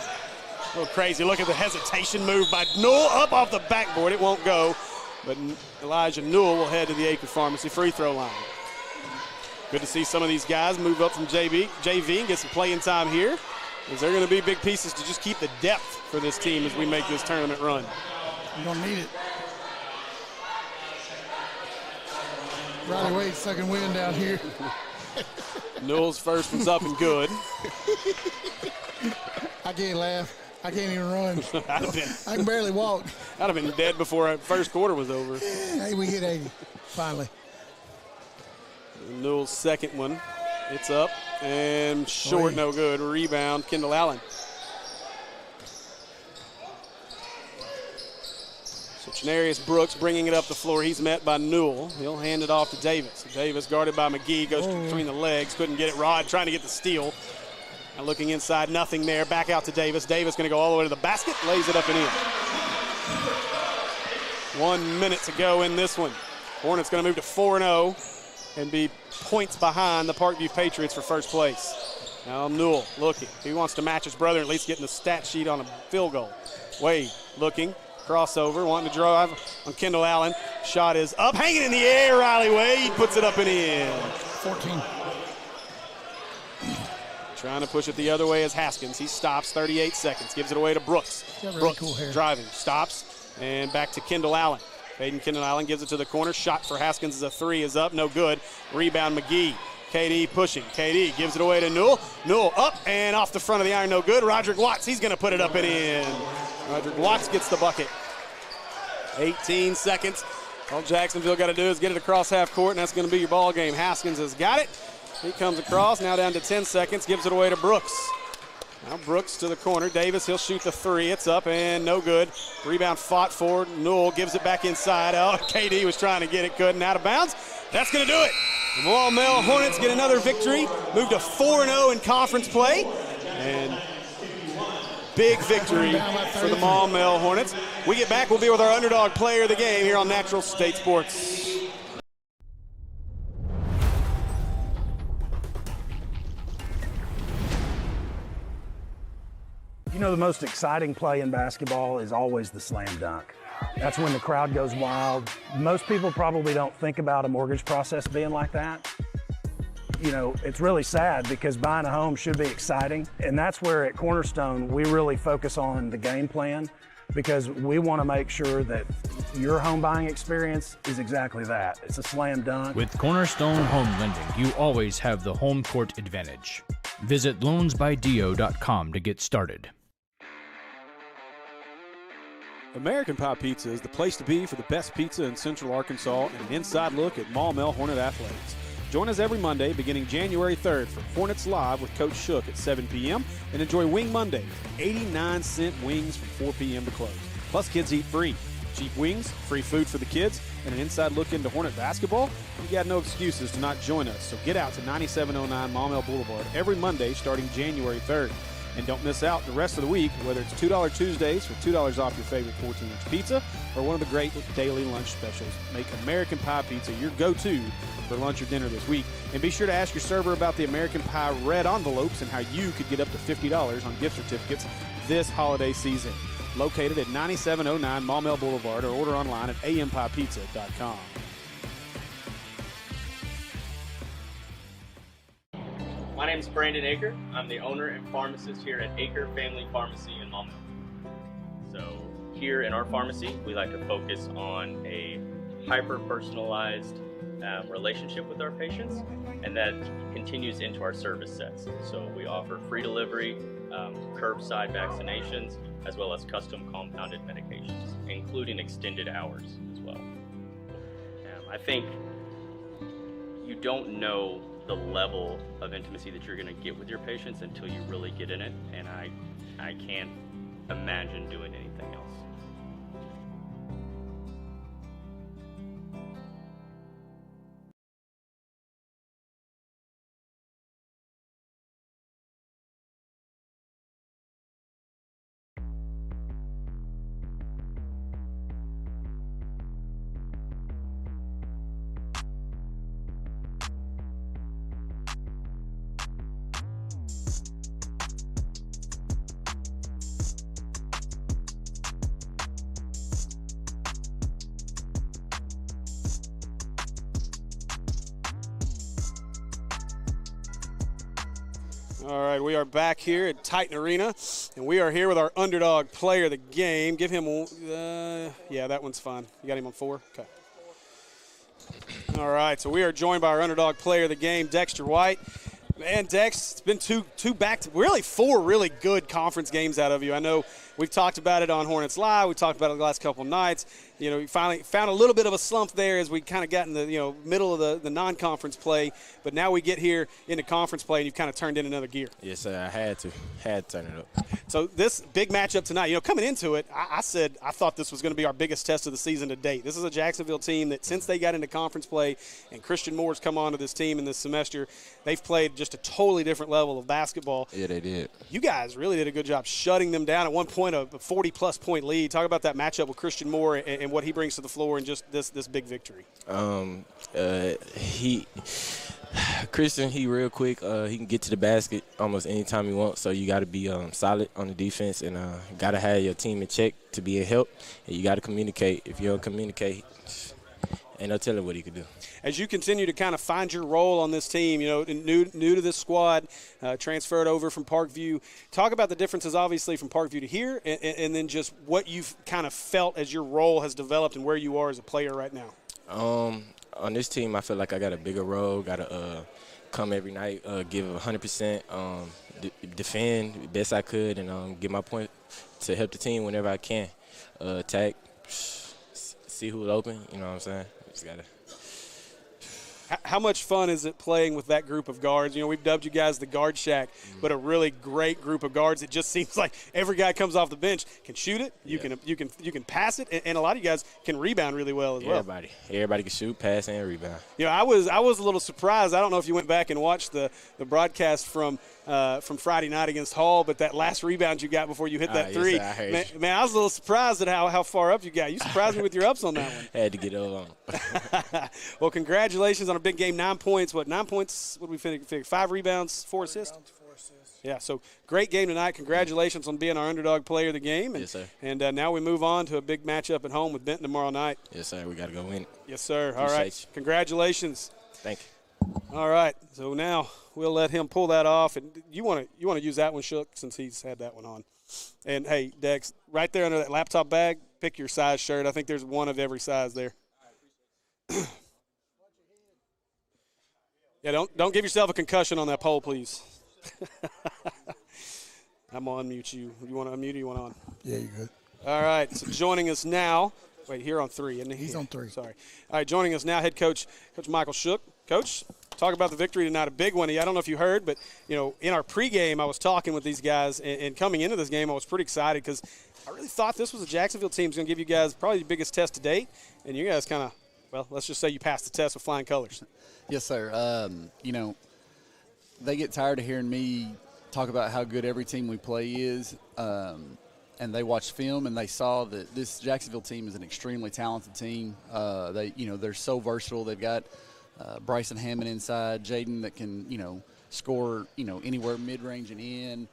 a little crazy. Look at the hesitation move by Newell up off the backboard. It won't go. But Elijah Newell will head to the Acre Pharmacy free throw line. Good to see some of these guys move up from JV and get some playing time here. Is there going to be big pieces to just keep the depth for this team as we make this tournament run? You're going to need it. Riley Wade's second win down here. Newell's first one's up and good. I can't laugh. I can't even run. I can barely walk. I'd have been dead before the first quarter was over. Hey, we hit 80, finally. Newell's second one. It's up and short, no good. Rebound, Kendall Allen. So Chenarius Brooks bringing it up the floor. He's met by Newell. He'll hand it off to Davis. Davis guarded by McGee, goes between the legs. Couldn't get it. Rod trying to get the steal. Now looking inside, nothing there. Back out to Davis. Davis going to go all the way to the basket, lays it up and in. 1 minute to go in this one. Hornets going to move to 4-0 and be points behind the Parkview Patriots for first place. Now Newell looking. He wants to match his brother, at least getting the stat sheet on a field goal. Wade looking. Crossover, wanting to drive on Kendall Allen. Shot is up, hanging in the air. Riley Wade puts it up and in. 14. Trying to push it the other way as Haskins. He stops, 38 seconds. Gives it away to Brooks. Really Brooks cool hair. driving, stops, and back to Kendall Allen. Fading Kendall Allen gives it to the corner. Shot for Haskins as a 3 is up, no good. Rebound McGee. KD pushing. KD gives it away to Newell. Newell up and off the front of the iron, no good. Roderick Watts, he's going to put it up and in. Roderick Watts gets the bucket. 18 seconds. All Jacksonville got to do is get it across half court, and that's going to be your ball game. Haskins has got it. He comes across, now down to 10 seconds, gives it away to Brooks. Now Brooks to the corner. Davis, he'll shoot the 3. It's up and no good. Rebound fought for. Newell gives it back inside. Oh, KD was trying to get it, couldn't. Out of bounds. That's going to do it. The Maumelle Hornets get another victory. Move to 4-0 in conference play. And big victory for the Maumelle Hornets. We get back, we'll be with our underdog player of the game here on Natural State Sports. You know, the most exciting play in basketball is always the slam dunk. That's when the crowd goes wild. Most people probably don't think about a mortgage process being like that. You know, it's really sad because buying a home should be exciting. And that's where at Cornerstone, we really focus on the game plan because we want to make sure that your home buying experience is exactly that. It's a slam dunk. With Cornerstone Home Lending, you always have the home court advantage. Visit loansbydio.com to get started. American Pie Pizza is the place to be for the best pizza in Central Arkansas and an inside look at Maumelle Hornet athletics. Join us every Monday beginning January 3rd for Hornets Live with Coach Shook at 7 p.m. and enjoy Wing Monday, 89-cent wings from 4 p.m. to close. Plus, kids eat free. Cheap wings, free food for the kids, and an inside look into Hornet basketball. You got no excuses to not join us, so get out to 9709 Maumelle Boulevard every Monday starting January 3rd. And don't miss out the rest of the week, whether it's $2 Tuesdays for $2 off your favorite 14-inch pizza or one of the great daily lunch specials. Make American Pie Pizza your go-to for lunch or dinner this week. And be sure to ask your server about the American Pie red envelopes and how you could get up to $50 on gift certificates this holiday season. Located at 9709 Maumelle Boulevard or order online at ampiepizza.com. My name is Brandon Aker. I'm the owner and pharmacist here at Aker Family Pharmacy in Maumelle. So here in our pharmacy, we like to focus on a hyper-personalized relationship with our patients, and that continues into our service sets. So we offer free delivery, curbside vaccinations, as well as custom compounded medications, including extended hours as well. I think you don't know the level of intimacy that you're going to get with your patients until you really get in it, and I can't imagine doing anything else. All right, we are back here at Titan Arena, and we are here with our underdog player of the game. Give him, yeah, that one's fine. You got him on 4? Okay. All right, so we are joined by our underdog player of the game, Dexter White. Man, Dex, it's been really 4 really good conference games out of you. I know we've talked about it on Hornets Live. We talked about it the last couple of nights. You know, we finally found a little bit of a slump there as we kind of got in the middle of the non-conference play. But now we get here into conference play, and you've kind of turned in another gear. Yes, sir. I had to turn it up. So this big matchup tonight, coming into it, I said I thought this was going to be our biggest test of the season to date. This is a Jacksonville team that since they got into conference play and Christian Moore's come onto this team in this semester, they've played just a totally different level of basketball. Yeah, they did. You guys really did a good job shutting them down at one point, a 40-plus point lead. Talk about that matchup with Christian Moore and what he brings to the floor and just this big victory. Christian, he real quick. He can get to the basket almost anytime he wants, so you got to be solid on the defense and got to have your team in check to be a help, and you got to communicate. If you don't communicate, ain't no telling what he could do. As you continue to kind of find your role on this team, new to this squad, transferred over from Parkview, talk about the differences obviously from Parkview to here and then just what you've kind of felt as your role has developed and where you are as a player right now. On this team, I feel like I got a bigger role, got to come every night, give 100%, defend the best I could, and get my point to help the team whenever I can. Attack, see who's open, you know what I'm saying? Just got to. How much fun is it playing with that group of guards? We've dubbed you guys the Guard Shack, but a really great group of guards. It just seems like every guy comes off the bench can shoot it. You can pass it, and a lot of you guys can rebound really well as well. Everybody can shoot, pass, and rebound. I was a little surprised. I don't know if you went back and watched the broadcast from Friday night against Hall, but that last rebound you got before you hit that three, yes, man, I was a little surprised at how far up you got. You surprised me with your ups on that one. I had to get on. Well, congratulations on a big game. 9 points. 9 points? What did we figure? 5 rebounds, 4 assists? Yeah, so great game tonight. Congratulations on being our underdog player of the game. Yes, sir. And now we move on to a big matchup at home with Benton tomorrow night. Yes, sir. We got to go win it. Yes, sir. All right. Congratulations. Thank you. All right. So now we'll let him pull that off. And you want to use that one, Shook, since he's had that one on. And, hey, Dex, right there under that laptop bag, pick your size shirt. I think there's one of every size there. Yeah, don't give yourself a concussion on that pole, please. I'm going to unmute you. You want to unmute or you want on? Yeah, you're good. All right, so joining us now. Wait, here on 3, isn't he? He's on 3. Sorry. All right, joining us now, head coach Michael Shook. Coach, talk about the victory tonight, a big one. I don't know if you heard, but, in our pregame, I was talking with these guys, and coming into this game, I was pretty excited because I really thought this was a Jacksonville team was going to give you guys probably the biggest test to date, and you guys kind of, well, let's just say you passed the test with flying colors. Yes, sir. They get tired of hearing me talk about how good every team we play is, and they watched film and they saw that this Jacksonville team is an extremely talented team. They're so versatile. They've got Bryson Hammond inside, Jayden that can, score, anywhere mid-range and in,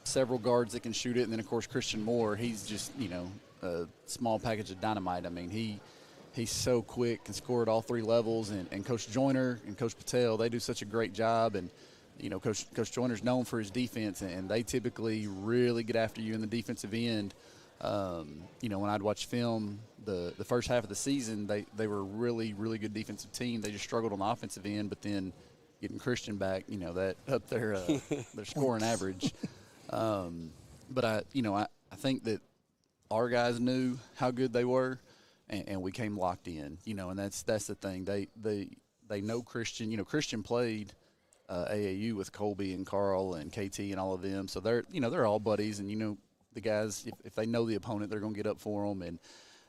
several guards that can shoot it, and then, of course, Christian Moore. He's just, a small package of dynamite. I mean, he's so quick, can score at all 3 levels, and Coach Joyner and Coach Patel, they do such a great job, and Coach Joyner's known for his defense, and they typically really get after you in the defensive end. You know, when I'd watch film the first half of the season, they were a really, really good defensive team. They just struggled on the offensive end, but then getting Christian back, you know, that up their scoring average. But I think that our guys knew how good they were, and we came locked in, you know, and that's the thing. They know Christian. You know, Christian played AAU with Colby and Carl and KT and all of them, so they're all buddies, and you know the guys, if they know the opponent, they're going to get up for them. And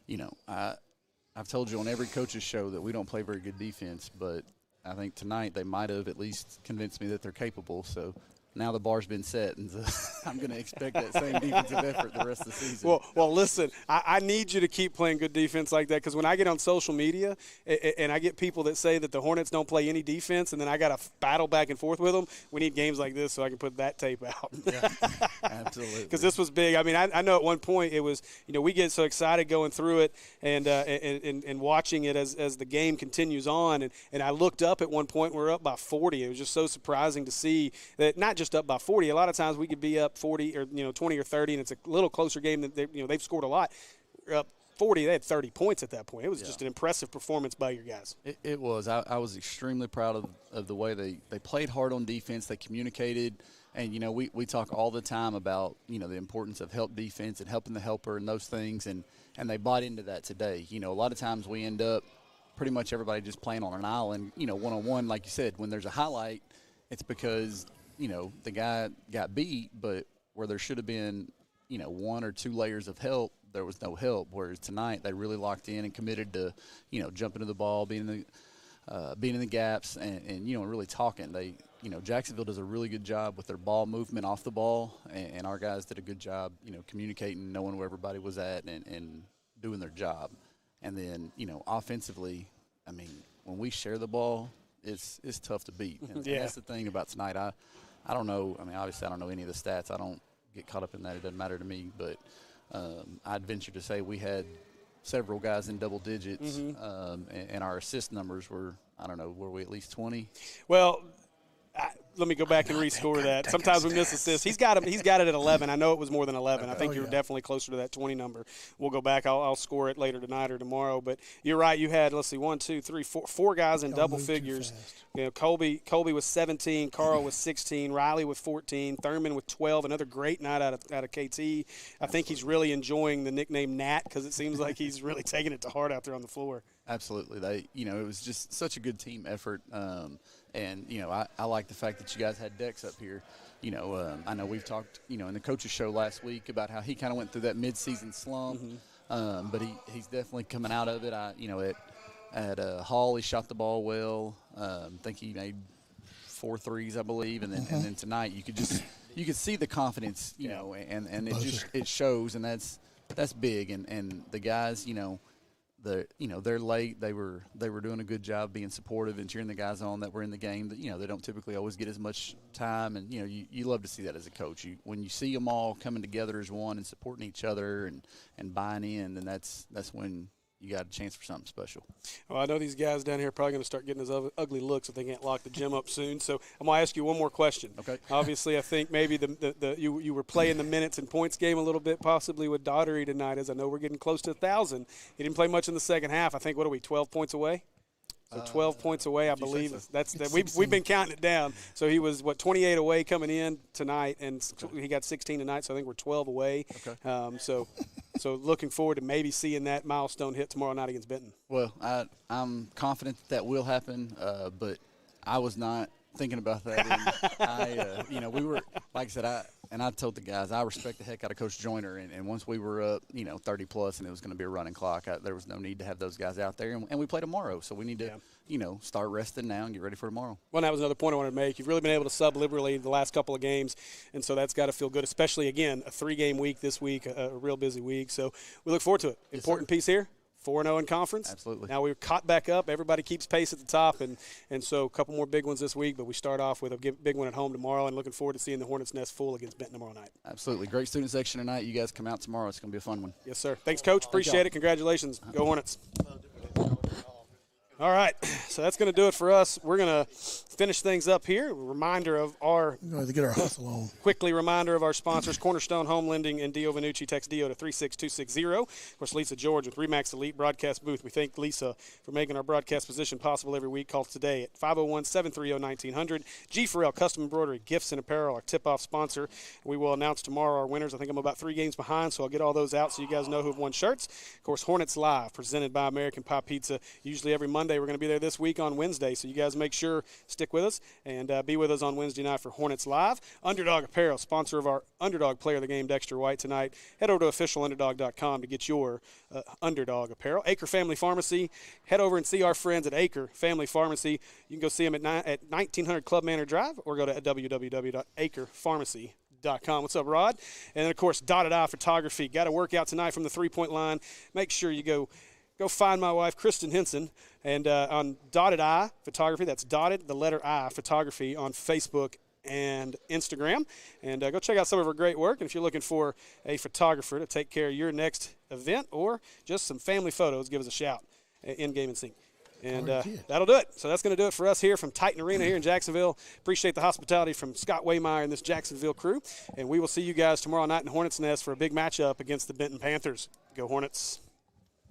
you know, I've told you on every coach's show that we don't play very good defense, but I think tonight they might have at least convinced me that they're capable. So now the bar's been set, and I'm going to expect that same defensive effort the rest of the season. Well, listen, I need you to keep playing good defense like that, because when I get on social media and I get people that say that the Hornets don't play any defense, and then I got to battle back and forth with them, we need games like this so I can put that tape out. Yeah, absolutely. Because this was big. I mean, I know at one point it was, you know, we get so excited going through it and watching it as the game continues on. And I looked up at one point, we're up by 40. It was just so surprising to see that not just up by 40. A lot of times we could be up 40 or 20 or 30, and it's a little closer game than they've scored a lot. We're up 40. They had 30 points at that point. It was just an impressive performance by your guys. It was. I was extremely proud of the way they played hard on defense. They communicated, and you know we talk all the time about the importance of help defense and helping the helper and those things, and they bought into that today. You know, a lot of times we end up pretty much everybody just playing on an island, one-on-one, like you said. When there's a highlight, it's because the guy got beat, but where there should have been, one or two layers of help, there was no help. Whereas tonight they really locked in and committed to, jumping to the ball, being in the gaps, and really talking. They, Jacksonville does a really good job with their ball movement off the ball, and our guys did a good job, communicating, knowing where everybody was at, and doing their job. And then, offensively, I mean, when we share the ball, it's tough to beat. And that's the thing about tonight. I don't know. I mean, obviously, I don't know any of the stats. I don't get caught up in that. It doesn't matter to me. But I'd venture to say we had several guys in double digits, and our assist numbers were, I don't know, were we at least 20? Well, let me go back and rescore that. Sometimes we miss assists. He's got it at 11. I know it was more than 11. I think you were definitely closer to that 20 number. We'll go back. I'll score it later tonight or tomorrow. But you're right. You had, let's see, 1, 2, 3, 4 guys in double figures. Colby was 17. Carl was 16. Riley with 14. Thurman with 12. Another great night out of KT. I think he's really enjoying the nickname Nat, because it seems like he's really taking it to heart out there on the floor. Absolutely. It was just such a good team effort. And, I like the fact that you guys had Dex up here. I know we've talked, in the coaches show last week about how he kind of went through that midseason slump. But he's definitely coming out of it. At Hall, he shot the ball well. I think he made 4 threes, I believe. And then tonight you could see the confidence, and it shows, and that's big. And the guys, they're late. They were doing a good job being supportive and cheering the guys on that were in the game. That they don't typically always get as much time, and you love to see that as a coach. When you see them all coming together as one and supporting each other and buying in, then that's when you got a chance for something special. Well, I know these guys down here are probably going to start getting those ugly looks if they can't lock the gym up soon. So I'm going to ask you one more question. Okay. Obviously, I think maybe you were playing the minutes and points game a little bit, possibly with Daugherty tonight, as I know we're getting close to 1,000. He didn't play much in the second half. I think, 12 points away? So 12 points away, I believe. We've been counting it down. So he was 28 away coming in tonight, and he got 16 tonight. So I think we're 12 away. Okay. So looking forward to maybe seeing that milestone hit tomorrow night against Benton. Well, I'm confident that will happen, but I was not thinking about that. And we were, like I said, I told the guys, I respect the heck out of Coach Joyner, and once we were up, 30 plus, and it was going to be a running clock, there was no need to have those guys out there, and we play tomorrow, so we need to, start resting now and get ready for tomorrow. Well, that was another point I wanted to make. You've really been able to sub liberally the last couple of games, and so that's got to feel good, especially, again, a 3-game week this week, a real busy week, so we look forward to it. Yes, Important piece here. 4-0 in conference. Absolutely. Now we're caught back up. Everybody keeps pace at the top, and so a couple more big ones this week, but we start off with a big one at home tomorrow, and looking forward to seeing the Hornets' nest full against Benton tomorrow night. Absolutely. Great student section tonight. You guys come out tomorrow. It's going to be a fun one. Yes, sir. Thanks, Coach. Appreciate it. Congratulations. Go Hornets. All right, so that's going to do it for us. We're going to finish things up here. Reminder of our We're going to get our hustle on. Quickly reminder of our sponsors, Cornerstone Home Lending and Dio Vanucci. Text Dio to 36260. Of course, Lisa George with Remax Elite Broadcast Booth. We thank Lisa for making our broadcast position possible every week. Call today at 501-730-1900. G Farrell Custom Embroidery, Gifts and Apparel, our tip-off sponsor. We will announce tomorrow our winners. I think I'm about 3 games behind, so I'll get all those out so you guys know who have won shirts. Of course, Hornets Live, presented by American Pie Pizza. Usually every Monday. We're going to be there this week on Wednesday, so you guys make sure stick with us and be with us on Wednesday night for Hornets Live. Underdog Apparel, sponsor of our Underdog Player of the Game, Dexter White, tonight. Head over to officialunderdog.com to get your Underdog Apparel. Acre Family Pharmacy, head over and see our friends at Acre Family Pharmacy. You can go see them at 1900 Club Manor Drive or go to www.acrepharmacy.com. What's up, Rod? And then, of course, Dotted Eye Photography. Got to work out tonight from the three-point line. Make sure you go find my wife, Kristen Henson, and on Dotted Eye Photography. That's Dotted, the letter I, Photography on Facebook and Instagram. And go check out some of her great work. And if you're looking for a photographer to take care of your next event or just some family photos, give us a shout in Game and Sync. And that'll do it. So that's going to do it for us here from Titan Arena here in Jacksonville. Appreciate the hospitality from Scott Waymeyer and this Jacksonville crew. And we will see you guys tomorrow night in Hornets Nest for a big matchup against the Benton Panthers. Go Hornets.